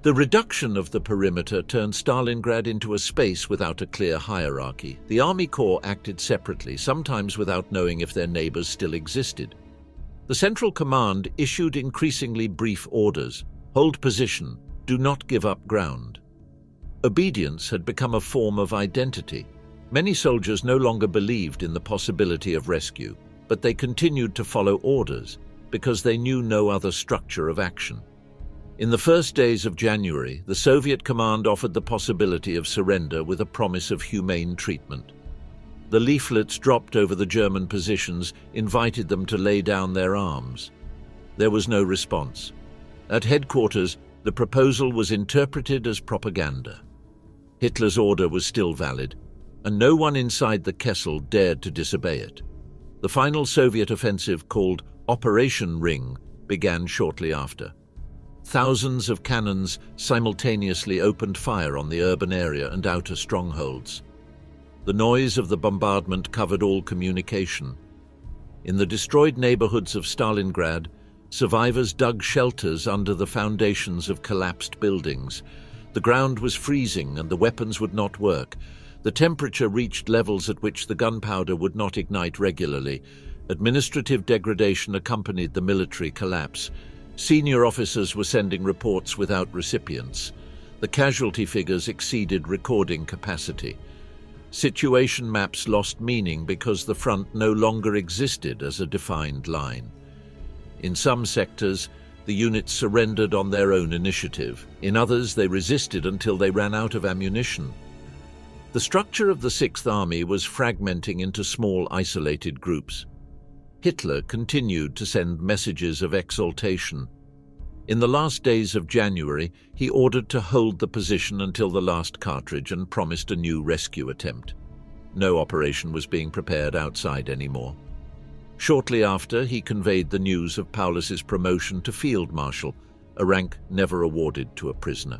The reduction of the perimeter turned Stalingrad into a space without a clear hierarchy. The Army Corps acted separately, sometimes without knowing if their neighbors still existed. The Central Command issued increasingly brief orders: hold position, do not give up ground. Obedience had become a form of identity. Many soldiers no longer believed in the possibility of rescue, but they continued to follow orders because they knew no other structure of action. In the first days of January, the Soviet command offered the possibility of surrender with a promise of humane treatment. The leaflets dropped over the German positions invited them to lay down their arms. There was no response. At headquarters, the proposal was interpreted as propaganda. Hitler's order was still valid, and no one inside the Kessel dared to disobey it. The final Soviet offensive, called Operation Ring, began shortly after. Thousands of cannons simultaneously opened fire on the urban area and outer strongholds. The noise of the bombardment covered all communication. In the destroyed neighborhoods of Stalingrad, survivors dug shelters under the foundations of collapsed buildings. The ground was freezing and the weapons would not work. The temperature reached levels at which the gunpowder would not ignite regularly. Administrative degradation accompanied the military collapse. Senior officers were sending reports without recipients. The casualty figures exceeded recording capacity. Situation maps lost meaning because the front no longer existed as a defined line. In some sectors, the units surrendered on their own initiative. In others, they resisted until they ran out of ammunition. The structure of the Sixth Army was fragmenting into small, isolated groups. Hitler continued to send messages of exaltation. In the last days of January, he ordered to hold the position until the last cartridge and promised a new rescue attempt. No operation was being prepared outside anymore. Shortly after, he conveyed the news of Paulus's promotion to Field Marshal, a rank never awarded to a prisoner.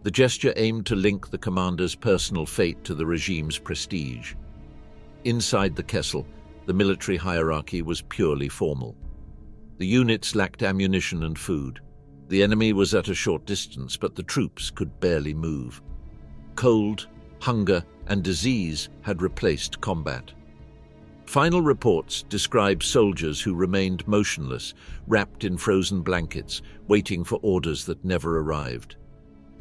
The gesture aimed to link the commander's personal fate to the regime's prestige. Inside the Kessel, the military hierarchy was purely formal. The units lacked ammunition and food. The enemy was at a short distance, but the troops could barely move. Cold, hunger, and disease had replaced combat. Final reports describe soldiers who remained motionless, wrapped in frozen blankets, waiting for orders that never arrived.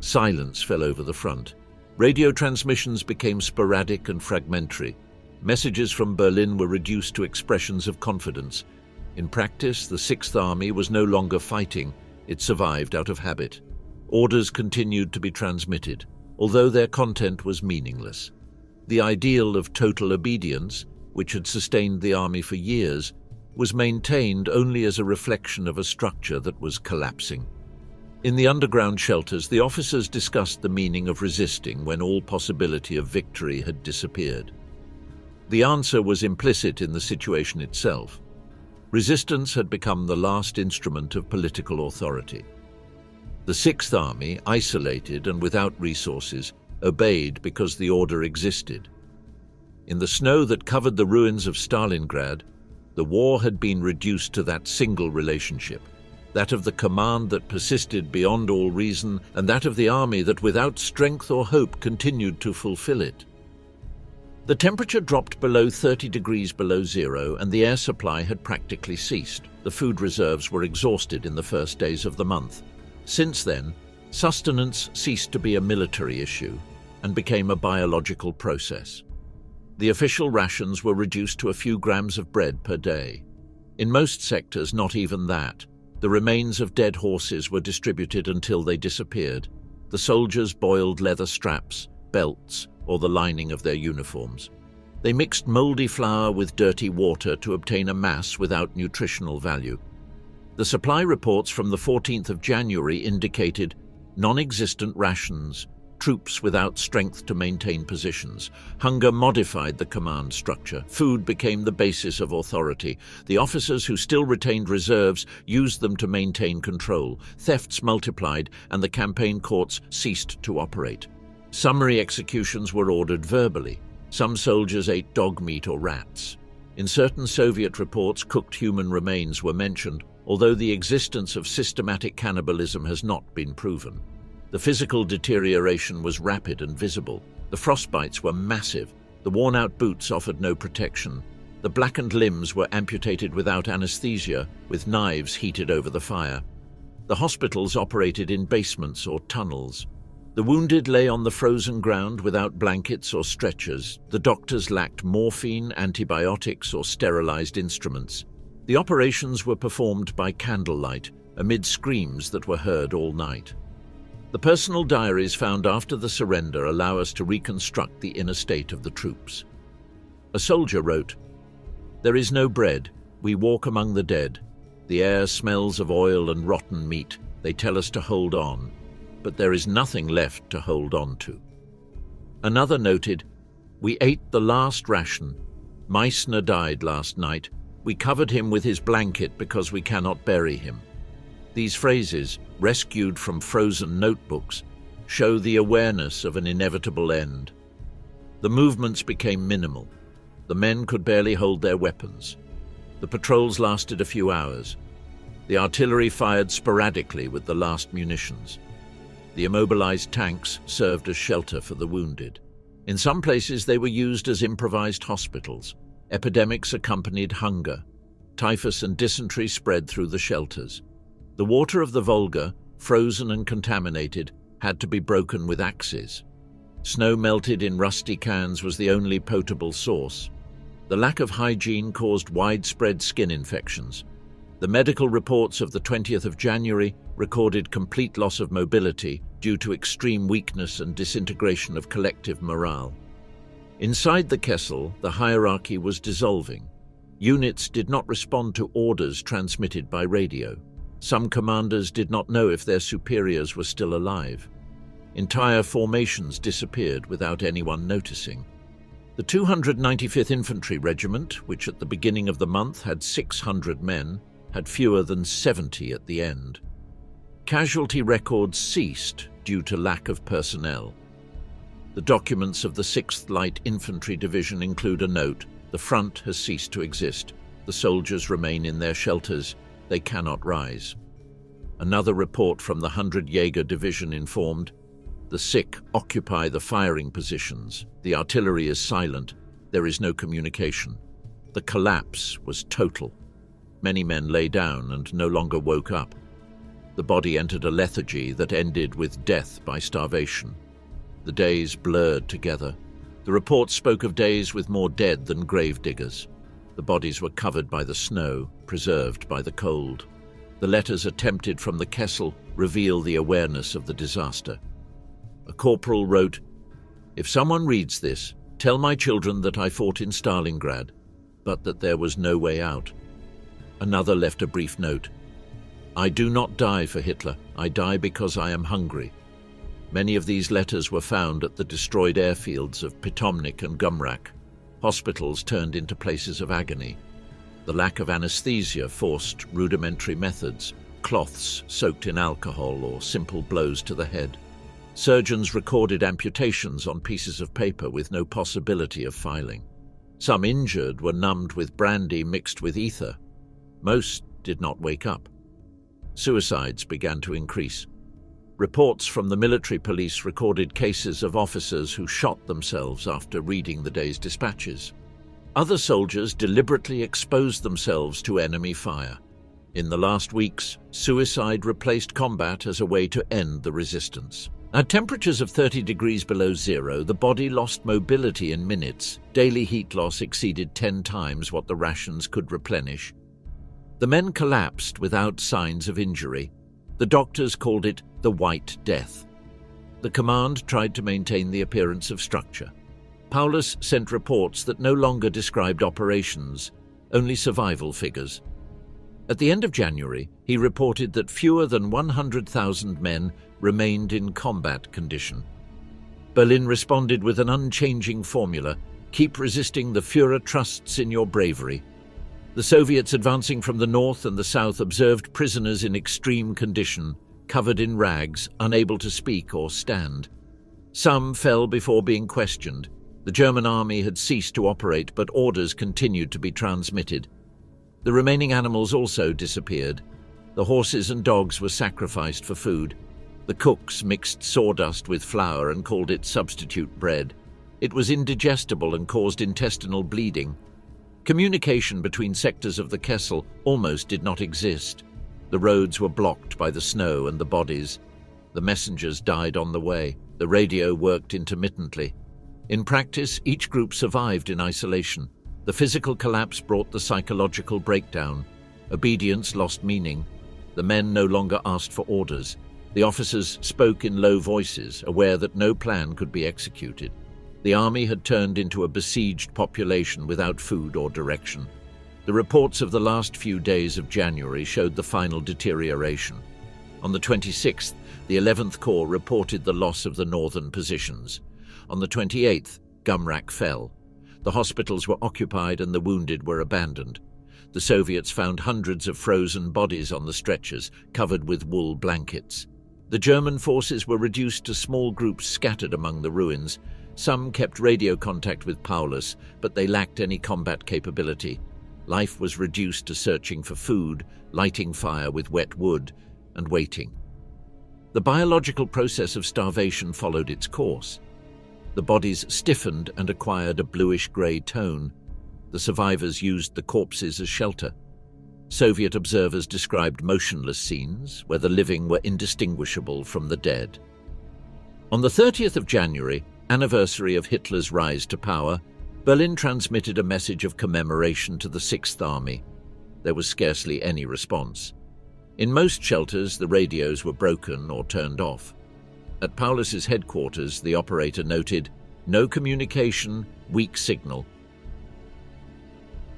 Silence fell over the front. Radio transmissions became sporadic and fragmentary. Messages from Berlin were reduced to expressions of confidence. In practice, the Sixth Army was no longer fighting. It survived out of habit. Orders continued to be transmitted, although their content was meaningless. The ideal of total obedience, which had sustained the army for years, was maintained only as a reflection of a structure that was collapsing. In the underground shelters, the officers discussed the meaning of resisting when all possibility of victory had disappeared. The answer was implicit in the situation itself. Resistance had become the last instrument of political authority. The Sixth Army, isolated and without resources, obeyed because the order existed. In the snow that covered the ruins of Stalingrad, the war had been reduced to that single relationship, that of the command that persisted beyond all reason, and that of the army that without strength or hope continued to fulfill it. The temperature dropped below 30 degrees below zero, and the air supply had practically ceased. The food reserves were exhausted in the first days of the month. Since then, sustenance ceased to be a military issue and became a biological process. The official rations were reduced to a few grams of bread per day. In most sectors, not even that. The remains of dead horses were distributed until they disappeared. The soldiers boiled leather straps, belts, or the lining of their uniforms. They mixed moldy flour with dirty water to obtain a mass without nutritional value. The supply reports from the 14th of January indicated non-existent rations, troops without strength to maintain positions. Hunger modified the command structure. Food became the basis of authority. The officers who still retained reserves used them to maintain control. Thefts multiplied, and the campaign courts ceased to operate. Summary executions were ordered verbally. Some soldiers ate dog meat or rats. In certain Soviet reports, cooked human remains were mentioned, although the existence of systematic cannibalism has not been proven. The physical deterioration was rapid and visible. The frostbites were massive. The worn-out boots offered no protection. The blackened limbs were amputated without anesthesia, with knives heated over the fire. The hospitals operated in basements or tunnels. The wounded lay on the frozen ground without blankets or stretchers. The doctors lacked morphine, antibiotics, or sterilized instruments. The operations were performed by candlelight, amid screams that were heard all night. The personal diaries found after the surrender allow us to reconstruct the inner state of the troops. A soldier wrote, "There is no bread. We walk among the dead. The air smells of oil and rotten meat. They tell us to hold on. But there is nothing left to hold on to." Another noted, "We ate the last ration. Meissner died last night. We covered him with his blanket because we cannot bury him." These phrases, rescued from frozen notebooks, show the awareness of an inevitable end. The movements became minimal. The men could barely hold their weapons. The patrols lasted a few hours. The artillery fired sporadically with the last munitions. The immobilized tanks served as shelter for the wounded. In some places, they were used as improvised hospitals. Epidemics accompanied hunger. Typhus and dysentery spread through the shelters. The water of the Volga, frozen and contaminated, had to be broken with axes. Snow melted in rusty cans was the only potable source. The lack of hygiene caused widespread skin infections. The medical reports of the 20th of January recorded complete loss of mobility due to extreme weakness and disintegration of collective morale. Inside the Kessel, the hierarchy was dissolving. Units did not respond to orders transmitted by radio. Some commanders did not know if their superiors were still alive. Entire formations disappeared without anyone noticing. The 295th Infantry Regiment, which at the beginning of the month had 600 men, had fewer than 70 at the end. Casualty records ceased due to lack of personnel. The documents of the 6th Light Infantry Division include a note: "The front has ceased to exist. The soldiers remain in their shelters. They cannot rise." Another report from the 100 Jaeger Division informed, "The sick occupy the firing positions. The artillery is silent. There is no communication." The collapse was total. Many men lay down and no longer woke up. The body entered a lethargy that ended with death by starvation. The days blurred together. The reports spoke of days with more dead than gravediggers. The bodies were covered by the snow, preserved by the cold. The letters attempted from the Kessel reveal the awareness of the disaster. A corporal wrote, "If someone reads this, tell my children that I fought in Stalingrad, but that there was no way out." Another left a brief note, "I do not die for Hitler. I die because I am hungry." Many of these letters were found at the destroyed airfields of Pitomnik and Gumrak. Hospitals turned into places of agony. The lack of anesthesia forced rudimentary methods, cloths soaked in alcohol or simple blows to the head. Surgeons recorded amputations on pieces of paper with no possibility of filing. Some injured were numbed with brandy mixed with ether. Most did not wake up. Suicides began to increase. Reports from the military police recorded cases of officers who shot themselves after reading the day's dispatches. Other soldiers deliberately exposed themselves to enemy fire. In the last weeks, suicide replaced combat as a way to end the resistance. At temperatures of 30 degrees below zero, the body lost mobility in minutes. Daily heat loss exceeded 10 times what the rations could replenish. The men collapsed without signs of injury. The doctors called it the White Death. The command tried to maintain the appearance of structure. Paulus sent reports that no longer described operations, only survival figures. At the end of January, he reported that fewer than 100,000 men remained in combat condition. Berlin responded with an unchanging formula: keep resisting, the Führer trusts in your bravery. The Soviets advancing from the north and the south observed prisoners in extreme condition, covered in rags, unable to speak or stand. Some fell before being questioned. The German army had ceased to operate, but orders continued to be transmitted. The remaining animals also disappeared. The horses and dogs were sacrificed for food. The cooks mixed sawdust with flour and called it substitute bread. It was indigestible and caused intestinal bleeding. Communication between sectors of the Kessel almost did not exist. The roads were blocked by the snow and the bodies. The messengers died on the way. The radio worked intermittently. In practice, each group survived in isolation. The physical collapse brought the psychological breakdown. Obedience lost meaning. The men no longer asked for orders. The officers spoke in low voices, aware that no plan could be executed. The army had turned into a besieged population without food or direction. The reports of the last few days of January showed the final deterioration. On the 26th, the 11th Corps reported the loss of the northern positions. On the 28th, Gumrak fell. The hospitals were occupied and the wounded were abandoned. The Soviets found hundreds of frozen bodies on the stretchers, covered with wool blankets. The German forces were reduced to small groups scattered among the ruins. Some kept radio contact with Paulus, but they lacked any combat capability. Life was reduced to searching for food, lighting fire with wet wood, and waiting. The biological process of starvation followed its course. The bodies stiffened and acquired a bluish-grey tone. The survivors used the corpses as shelter. Soviet observers described motionless scenes where the living were indistinguishable from the dead. On the 30th of January, anniversary of Hitler's rise to power, Berlin transmitted a message of commemoration to the Sixth Army. There was scarcely any response. In most shelters, the radios were broken or turned off. At Paulus's headquarters, the operator noted, "No communication, weak signal."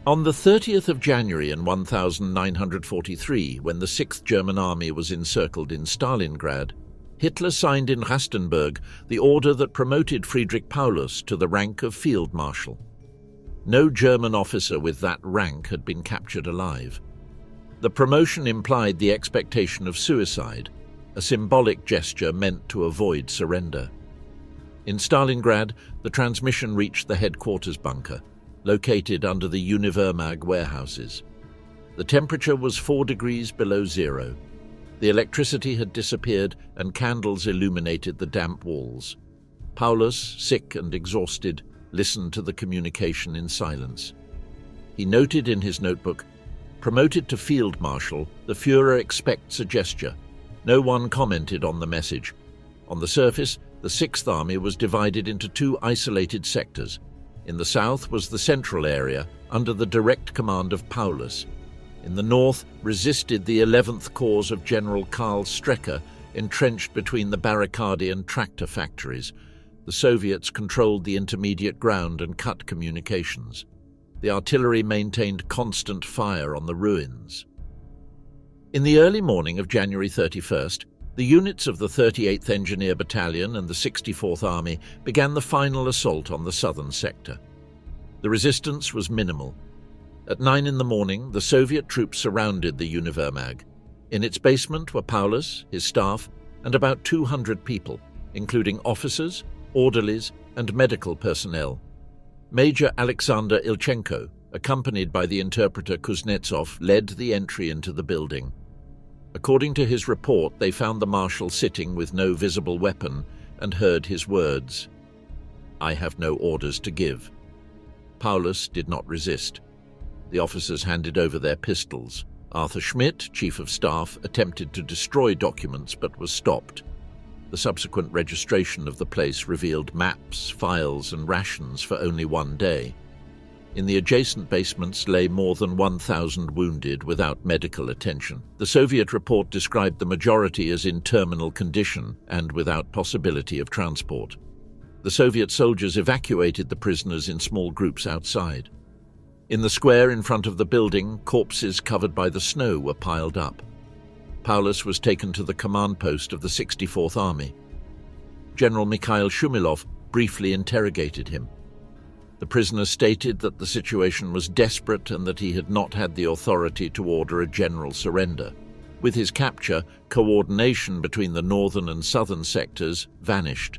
On the 30th of January in 1943, when the 6th German Army was encircled in Stalingrad, Hitler signed in Rastenburg the order that promoted Friedrich Paulus to the rank of Field Marshal. No German officer with that rank had been captured alive. The promotion implied the expectation of suicide, a symbolic gesture meant to avoid surrender. In Stalingrad, the transmission reached the headquarters bunker, located under the Univermag warehouses. The temperature was 4 degrees below zero. The electricity had disappeared and candles illuminated the damp walls. Paulus, sick and exhausted, listened to the communication in silence. He noted in his notebook, "Promoted to Field Marshal, the Führer expects a gesture." No one commented on the message. On the surface, the Sixth Army was divided into 2 isolated sectors. In the south was the central area, under the direct command of Paulus. In the north resisted the 11th Corps of General Karl Strecker, entrenched between the Barricade and tractor factories. The Soviets controlled the intermediate ground and cut communications. The artillery maintained constant fire on the ruins. In the early morning of January 31st, the units of the 38th Engineer Battalion and the 64th Army began the final assault on the southern sector. The resistance was minimal. At 9 in the morning, the Soviet troops surrounded the Univermag. In its basement were Paulus, his staff, and about 200 people, including officers, orderlies, and medical personnel. Major Alexander Ilchenko, accompanied by the interpreter Kuznetsov, led the entry into the building. According to his report, they found the marshal sitting with no visible weapon and heard his words, "I have no orders to give." Paulus did not resist. The officers handed over their pistols. Arthur Schmidt, Chief of Staff, attempted to destroy documents but was stopped. The subsequent registration of the place revealed maps, files, and rations for only 1 day. In the adjacent basements lay more than 1,000 wounded without medical attention. The Soviet report described the majority as in terminal condition and without possibility of transport. The Soviet soldiers evacuated the prisoners in small groups outside. In the square in front of the building, corpses covered by the snow were piled up. Paulus was taken to the command post of the 64th Army. General Mikhail Shumilov briefly interrogated him. The prisoner stated that the situation was desperate and that he had not had the authority to order a general surrender. With his capture, coordination between the northern and southern sectors vanished.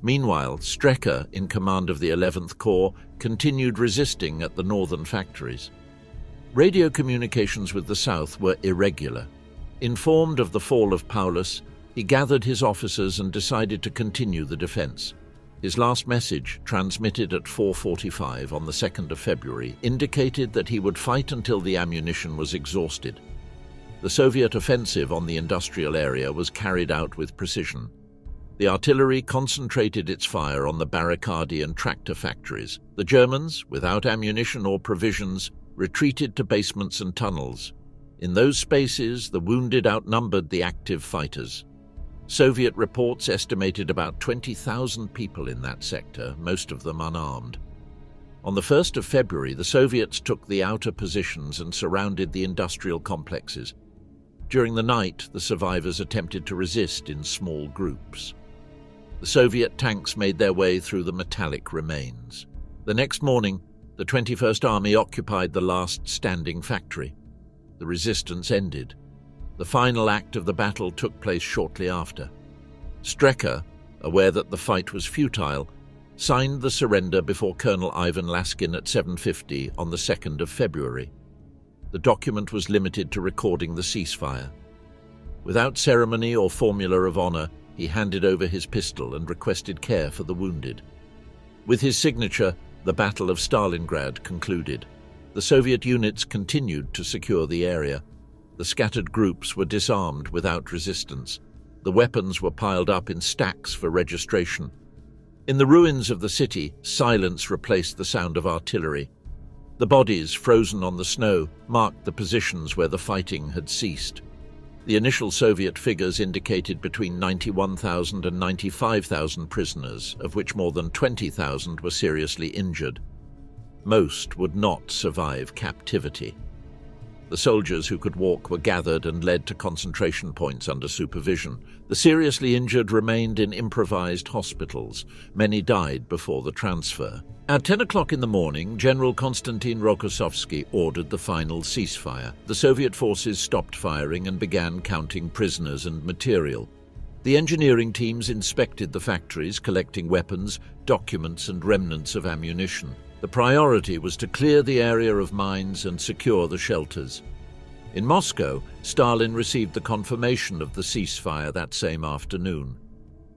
Meanwhile, Strecker, in command of the 11th Corps, continued resisting at the northern factories. Radio communications with the south were irregular. Informed of the fall of Paulus, he gathered his officers and decided to continue the defense. His last message, transmitted at 4:45 on the 2nd of February, indicated that he would fight until the ammunition was exhausted. The Soviet offensive on the industrial area was carried out with precision. The artillery concentrated its fire on the Barricade and tractor factories. The Germans, without ammunition or provisions, retreated to basements and tunnels. In those spaces, the wounded outnumbered the active fighters. Soviet reports estimated about 20,000 people in that sector, most of them unarmed. On the 1st of February, the Soviets took the outer positions and surrounded the industrial complexes. During the night, the survivors attempted to resist in small groups. The Soviet tanks made their way through the metallic remains. The next morning, The 21st Army occupied the last standing factory. The resistance ended. The final act of the battle took place shortly after. Strecker, aware that the fight was futile, signed the surrender before Colonel Ivan Laskin at 7:50 on the 2nd of February. The document was limited to recording the ceasefire. Without ceremony or formula of honor, he handed over his pistol and requested care for the wounded. With his signature, the Battle of Stalingrad concluded. The Soviet units continued to secure the area. The scattered groups were disarmed without resistance. The weapons were piled up in stacks for registration. In the ruins of the city, silence replaced the sound of artillery. The bodies, frozen on the snow, marked the positions where the fighting had ceased. The initial Soviet figures indicated between 91,000 and 95,000 prisoners, of which more than 20,000 were seriously injured. Most would not survive captivity. The soldiers who could walk were gathered and led to concentration points under supervision. The seriously injured remained in improvised hospitals. Many died before the transfer. At 10 o'clock in the morning, General Konstantin Rokossovsky ordered the final ceasefire. The Soviet forces stopped firing and began counting prisoners and material. The engineering teams inspected the factories, collecting weapons, documents, and remnants of ammunition. The priority was to clear the area of mines and secure the shelters. In Moscow, Stalin received the confirmation of the ceasefire that same afternoon.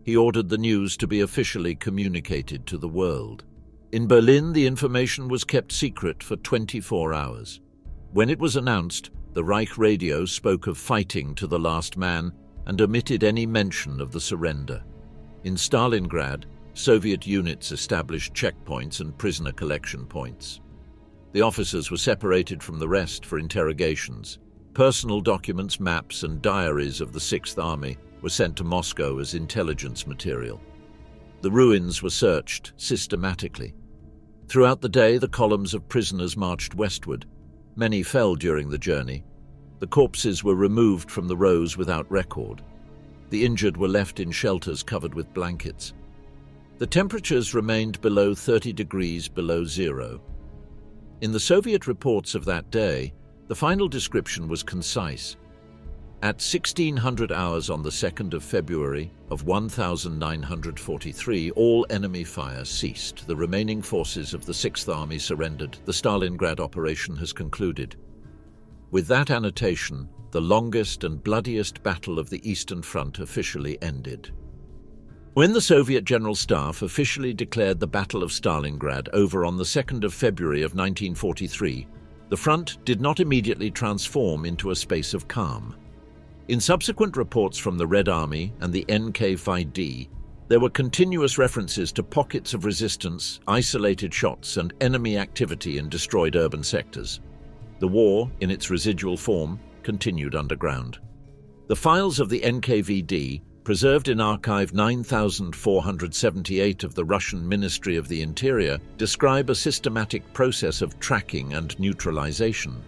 He ordered the news to be officially communicated to the world. In Berlin, the information was kept secret for 24 hours. When it was announced, the Reich radio spoke of fighting to the last man and omitted any mention of the surrender. In Stalingrad, Soviet units established checkpoints and prisoner collection points. The officers were separated from the rest for interrogations. Personal documents, maps, and diaries of the Sixth Army were sent to Moscow as intelligence material. The ruins were searched systematically. Throughout the day, the columns of prisoners marched westward. Many fell during the journey. The corpses were removed from the rows without record. The injured were left in shelters covered with blankets. The temperatures remained below 30 degrees below zero. In the Soviet reports of that day, the final description was concise. At 1600 hours on the 2nd of February of 1943, all enemy fire ceased. The remaining forces of the Sixth Army surrendered. The Stalingrad operation has concluded. With that annotation, the longest and bloodiest battle of the Eastern Front officially ended. When the Soviet General Staff officially declared the Battle of Stalingrad over on the 2nd of February of 1943, the front did not immediately transform into a space of calm. In subsequent reports from the Red Army and the NKVD, there were continuous references to pockets of resistance, isolated shots, and enemy activity in destroyed urban sectors. The war, in its residual form, continued underground. The files of the NKVD, preserved in Archive 9478 of the Russian Ministry of the Interior, describe a systematic process of tracking and neutralization.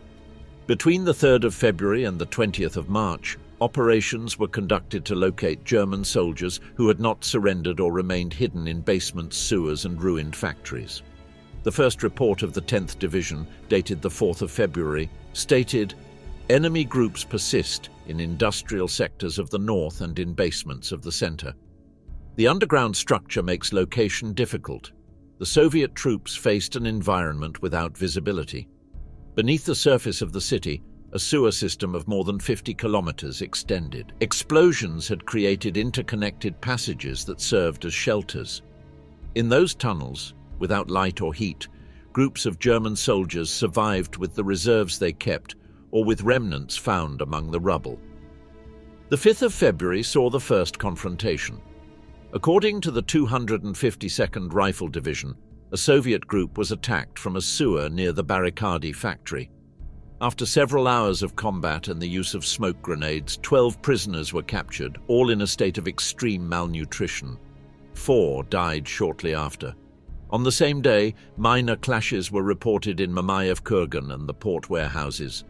Between the 3rd of February and the 20th of March, operations were conducted to locate German soldiers who had not surrendered or remained hidden in basements, sewers, and ruined factories. The first report of the 10th Division, dated the 4th of February, stated, "Enemy groups persist in industrial sectors of the north and in basements of the center. The underground structure makes location difficult. The Soviet troops faced an environment without visibility. Beneath the surface of the city, a sewer system of more than 50 kilometers extended. Explosions had created interconnected passages that served as shelters. In those tunnels, without light or heat, groups of German soldiers survived with the reserves they kept or with remnants found among the rubble." The 5th of February saw the first confrontation. According to the 252nd Rifle Division, a Soviet group was attacked from a sewer near the Barricadi factory. After several hours of combat and the use of smoke grenades, 12 prisoners were captured, all in a state of extreme malnutrition. 4 died shortly after. On the same day, minor clashes were reported in Mamayev Kurgan and the port warehouses.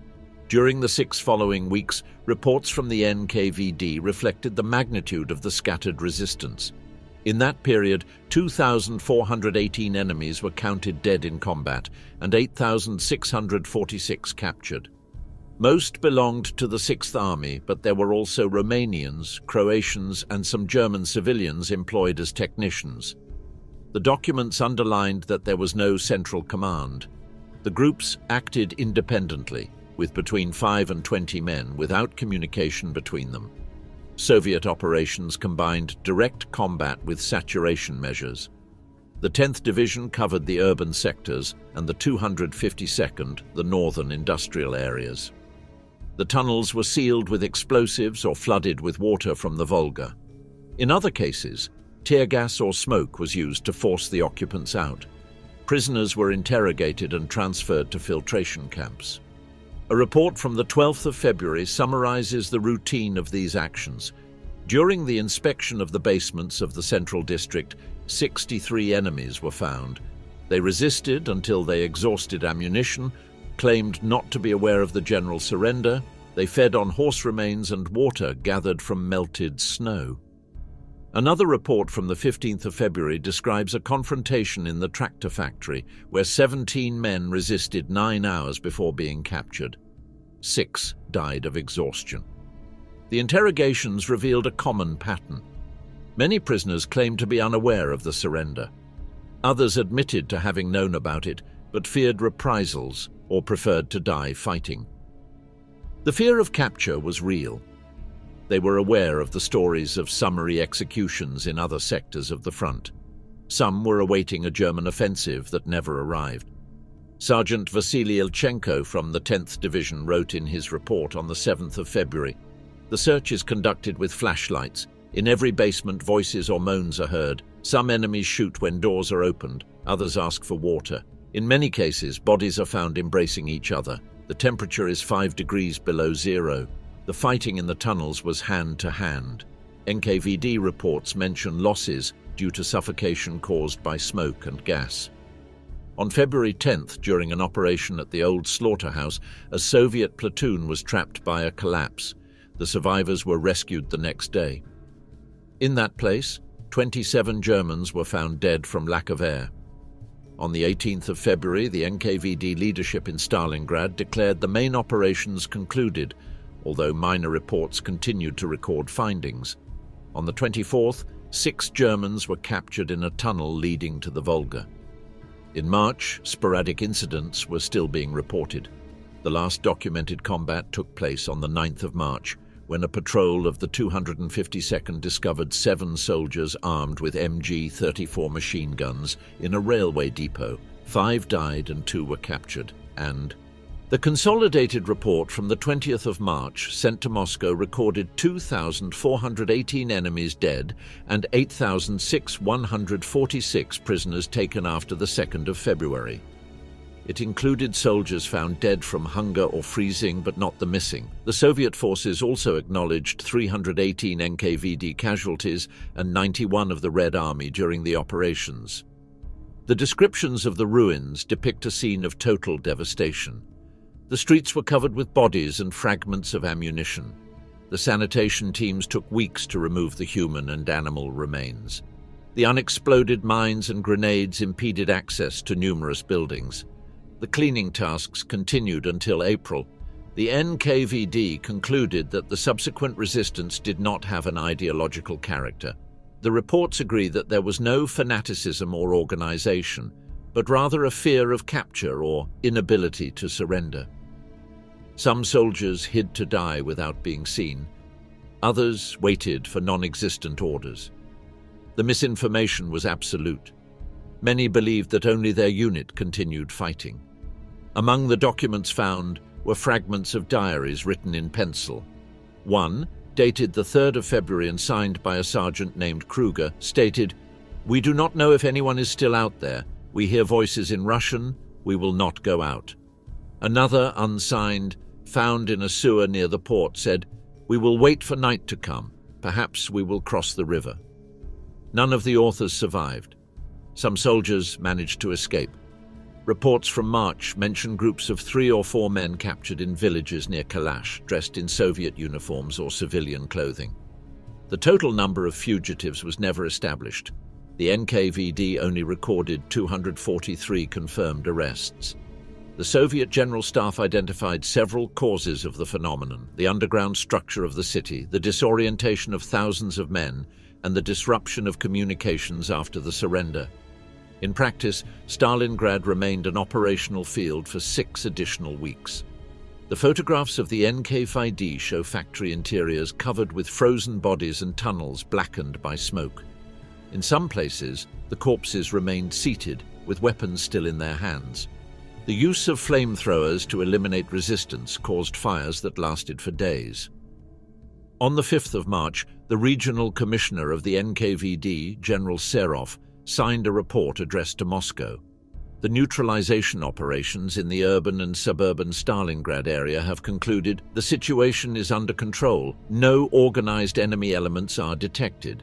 During the 6 following weeks, reports from the NKVD reflected the magnitude of the scattered resistance. In that period, 2,418 enemies were counted dead in combat and 8,646 captured. Most belonged to the Sixth Army, but there were also Romanians, Croatians, and some German civilians employed as technicians. The documents underlined that there was no central command. The groups acted independently, with between 5 and 20 men, without communication between them. Soviet operations combined direct combat with saturation measures. The 10th Division covered the urban sectors and the 252nd the northern industrial areas. The tunnels were sealed with explosives or flooded with water from the Volga. In other cases, tear gas or smoke was used to force the occupants out. Prisoners were interrogated and transferred to filtration camps. A report from the 12th of February summarizes the routine of these actions. During the inspection of the basements of the Central District, 63 enemies were found. They resisted until they exhausted ammunition, claimed not to be aware of the general surrender. They fed on horse remains and water gathered from melted snow. Another report from the 15th of February describes a confrontation in the tractor factory where 17 men resisted 9 hours before being captured. 6 died of exhaustion. The interrogations revealed a common pattern. Many prisoners claimed to be unaware of the surrender. Others admitted to having known about it, but feared reprisals or preferred to die fighting. The fear of capture was real. They were aware of the stories of summary executions in other sectors of the front. Some were awaiting a German offensive that never arrived. Sergeant Vasily Ilchenko from the 10th Division wrote in his report on the 7th of February, "The search is conducted with flashlights. In every basement, voices or moans are heard. Some enemies shoot when doors are opened, others ask for water. In many cases, bodies are found embracing each other. The temperature is 5 degrees below zero. The fighting in the tunnels was hand-to-hand. NKVD reports mention losses due to suffocation caused by smoke and gas." On February 10th, during an operation at the old slaughterhouse, a Soviet platoon was trapped by a collapse. The survivors were rescued the next day. In that place, 27 Germans were found dead from lack of air. On the 18th of February, the NKVD leadership in Stalingrad declared the main operations concluded, although minor reports continued to record findings. On the 24th, 6 Germans were captured in a tunnel leading to the Volga. In March, sporadic incidents were still being reported. The last documented combat took place on the 9th of March, when a patrol of the 252nd discovered 7 soldiers armed with MG-34 machine guns in a railway depot. 5 died and 2 were captured. And the consolidated report from the 20th of March sent to Moscow recorded 2,418 enemies dead and 8,146 prisoners taken after the 2nd of February. It included soldiers found dead from hunger or freezing, but not the missing. The Soviet forces also acknowledged 318 NKVD casualties and 91 of the Red Army during the operations. The descriptions of the ruins depict a scene of total devastation. The streets were covered with bodies and fragments of ammunition. The sanitation teams took weeks to remove the human and animal remains. The unexploded mines and grenades impeded access to numerous buildings. The cleaning tasks continued until April. The NKVD concluded that the subsequent resistance did not have an ideological character. The reports agree that there was no fanaticism or organization, but rather a fear of capture or inability to surrender. Some soldiers hid to die without being seen. Others waited for non-existent orders. The misinformation was absolute. Many believed that only their unit continued fighting. Among the documents found were fragments of diaries written in pencil. One, dated the 3rd of February and signed by a sergeant named Kruger, stated, "We do not know if anyone is still out there. We hear voices in Russian. We will not go out." Another, unsigned, found in a sewer near the port, said, "We will wait for night to come. Perhaps we will cross the river." None of the authors survived. Some soldiers managed to escape. Reports from March mention groups of 3 or 4 men captured in villages near Kalash, dressed in Soviet uniforms or civilian clothing. The total number of fugitives was never established. The NKVD only recorded 243 confirmed arrests. The Soviet General Staff identified several causes of the phenomenon: the underground structure of the city, the disorientation of thousands of men, and the disruption of communications after the surrender. In practice, Stalingrad remained an operational field for 6 additional weeks. The photographs of the NKVD show factory interiors covered with frozen bodies and tunnels blackened by smoke. In some places, the corpses remained seated, with weapons still in their hands. The use of flamethrowers to eliminate resistance caused fires that lasted for days. On the 5th of March, the regional commissioner of the NKVD, General Serov, signed a report addressed to Moscow. The neutralization operations in the urban and suburban Stalingrad area have concluded the situation is under control. No organized enemy elements are detected.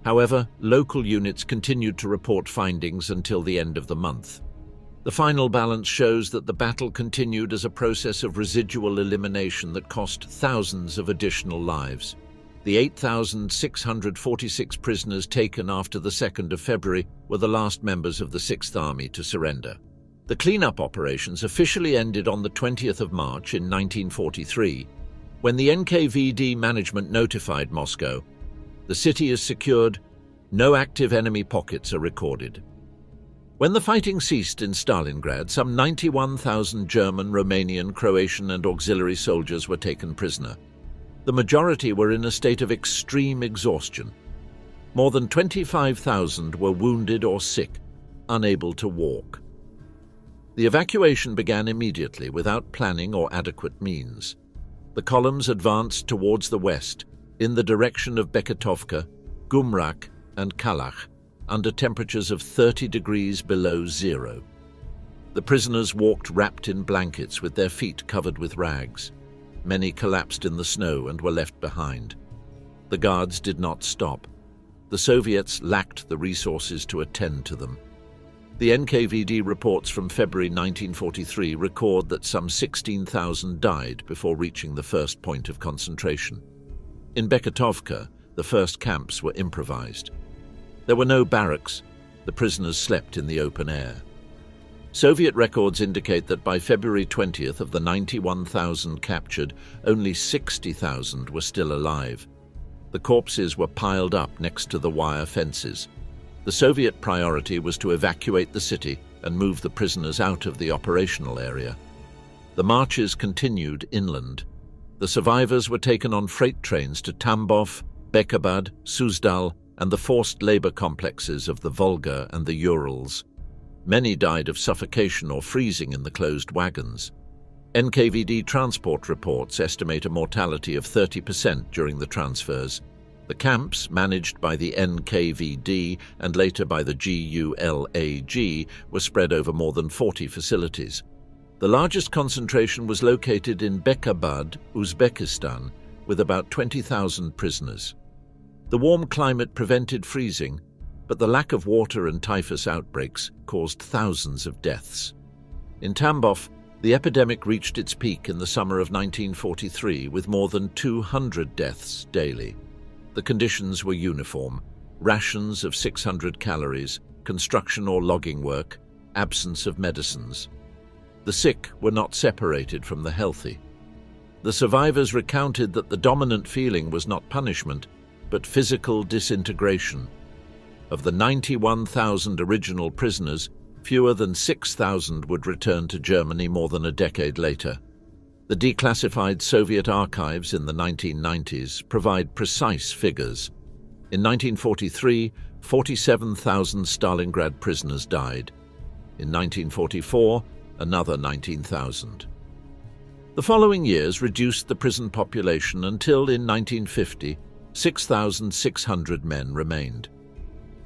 However, local units continued to report findings until the end of the month. The final balance shows that the battle continued as a process of residual elimination that cost thousands of additional lives. The 8,646 prisoners taken after the 2nd of February were the last members of the 6th Army to surrender. The cleanup operations officially ended on the 20th of March in 1943, when the NKVD management notified Moscow. The city is secured, no active enemy pockets are recorded. When the fighting ceased in Stalingrad, some 91,000 German, Romanian, Croatian and auxiliary soldiers were taken prisoner. The majority were in a state of extreme exhaustion. More than 25,000 were wounded or sick, unable to walk. The evacuation began immediately without planning or adequate means. The columns advanced towards the west, in the direction of Beketovka, Gumrak and Kalach, under temperatures of 30 degrees below zero. The prisoners walked wrapped in blankets with their feet covered with rags. Many collapsed in the snow and were left behind. The guards did not stop. The Soviets lacked the resources to attend to them. The NKVD reports from February 1943 record that some 16,000 died before reaching the first point of concentration. In Beketovka, the first camps were improvised. There were no barracks. The prisoners slept in the open air. Soviet records indicate that by February 20th of the 91,000 captured, only 60,000 were still alive. The corpses were piled up next to the wire fences. The Soviet priority was to evacuate the city and move the prisoners out of the operational area. The marches continued inland. The survivors were taken on freight trains to Tambov, Bekabad, Suzdal, and the forced labor complexes of the Volga and the Urals. Many died of suffocation or freezing in the closed wagons. NKVD transport reports estimate a mortality of 30% during the transfers. The camps, managed by the NKVD and later by the GULAG, were spread over more than 40 facilities. The largest concentration was located in Bekabad, Uzbekistan, with about 20,000 prisoners. The warm climate prevented freezing, but the lack of water and typhus outbreaks caused thousands of deaths. In Tambov, the epidemic reached its peak in the summer of 1943 with more than 200 deaths daily. The conditions were uniform: rations of 600 calories, construction or logging work, absence of medicines. The sick were not separated from the healthy. The survivors recounted that the dominant feeling was not punishment, but physical disintegration. Of the 91,000 original prisoners, fewer than 6,000 would return to Germany more than a decade later. The declassified Soviet archives in the 1990s provide precise figures. In 1943, 47,000 Stalingrad prisoners died. In 1944, another 19,000. The following years reduced the prison population until, in 1950, 6,600 men remained.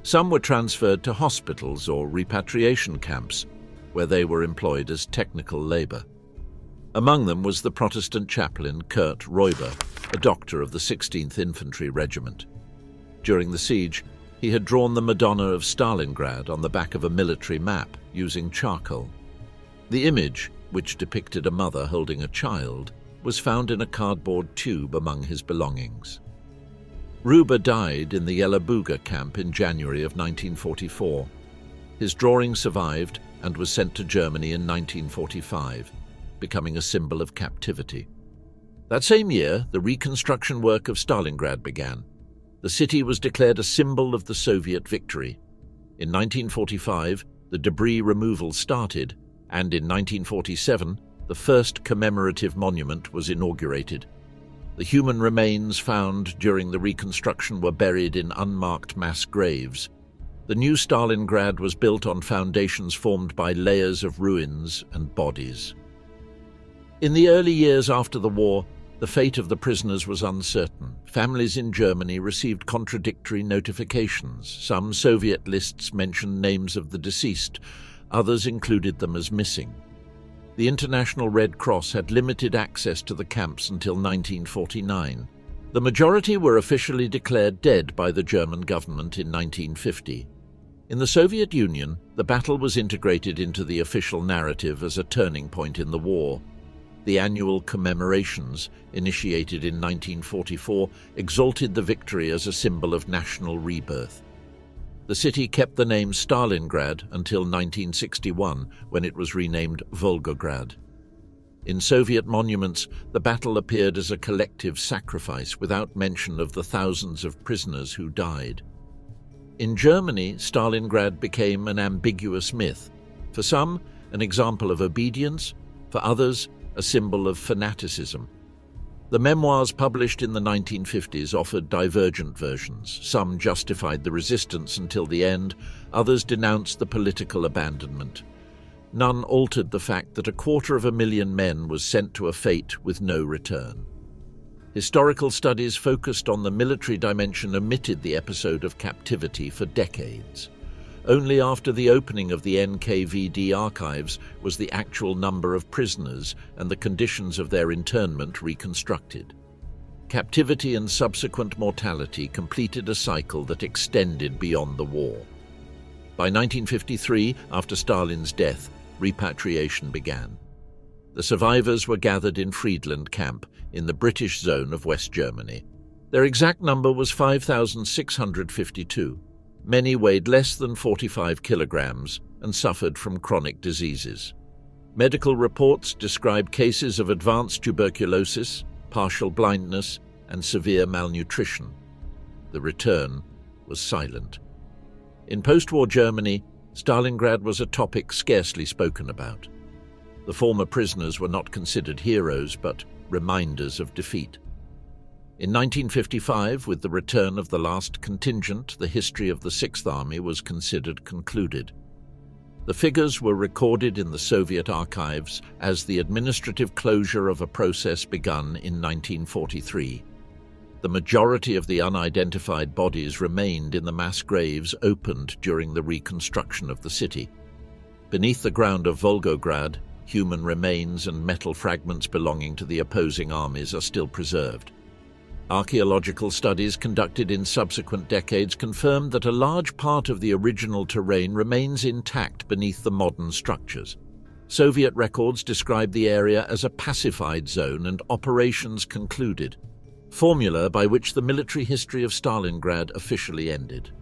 Some were transferred to hospitals or repatriation camps, where they were employed as technical labor. Among them was the Protestant chaplain Kurt Reuber, a doctor of the 16th Infantry Regiment. During the siege, he had drawn the Madonna of Stalingrad on the back of a military map using charcoal. The image, which depicted a mother holding a child, was found in a cardboard tube among his belongings. Ruber died in the Yelabuga camp in January of 1944. His drawing survived and was sent to Germany in 1945, becoming a symbol of captivity. That same year, the reconstruction work of Stalingrad began. The city was declared a symbol of the Soviet victory. In 1945, the debris removal started, and in 1947, the first commemorative monument was inaugurated. The human remains found during the reconstruction were buried in unmarked mass graves. The new Stalingrad was built on foundations formed by layers of ruins and bodies. In the early years after the war, the fate of the prisoners was uncertain. Families in Germany received contradictory notifications. Some Soviet lists mentioned names of the deceased, others included them as missing. The International Red Cross had limited access to the camps until 1949. The majority were officially declared dead by the German government in 1950. In the Soviet Union, the battle was integrated into the official narrative as a turning point in the war. The annual commemorations, initiated in 1944, exalted the victory as a symbol of national rebirth. The city kept the name Stalingrad until 1961, when it was renamed Volgograd. In Soviet monuments, the battle appeared as a collective sacrifice without mention of the thousands of prisoners who died. In Germany, Stalingrad became an ambiguous myth. For some, an example of obedience; for others, a symbol of fanaticism. The memoirs published in the 1950s offered divergent versions. Some justified the resistance until the end, others denounced the political abandonment. None altered the fact that 250,000 men was sent to a fate with no return. Historical studies focused on the military dimension omitted the episode of captivity for decades. Only after the opening of the NKVD archives was the actual number of prisoners and the conditions of their internment reconstructed. Captivity and subsequent mortality completed a cycle that extended beyond the war. By 1953, after Stalin's death, repatriation began. The survivors were gathered in Friedland Camp in the British zone of West Germany. Their exact number was 5,652. Many weighed less than 45 kilograms and suffered from chronic diseases. Medical reports described cases of advanced tuberculosis, partial blindness, and severe malnutrition. The return was silent. In post-war Germany, Stalingrad was a topic scarcely spoken about. The former prisoners were not considered heroes, but reminders of defeat. In 1955, with the return of the last contingent, the history of the Sixth Army was considered concluded. The figures were recorded in the Soviet archives as the administrative closure of a process begun in 1943. The majority of the unidentified bodies remained in the mass graves opened during the reconstruction of the city. Beneath the ground of Volgograd, human remains and metal fragments belonging to the opposing armies are still preserved. Archaeological studies conducted in subsequent decades confirmed that a large part of the original terrain remains intact beneath the modern structures. Soviet records describe the area as a pacified zone and operations concluded, formula by which the military history of Stalingrad officially ended.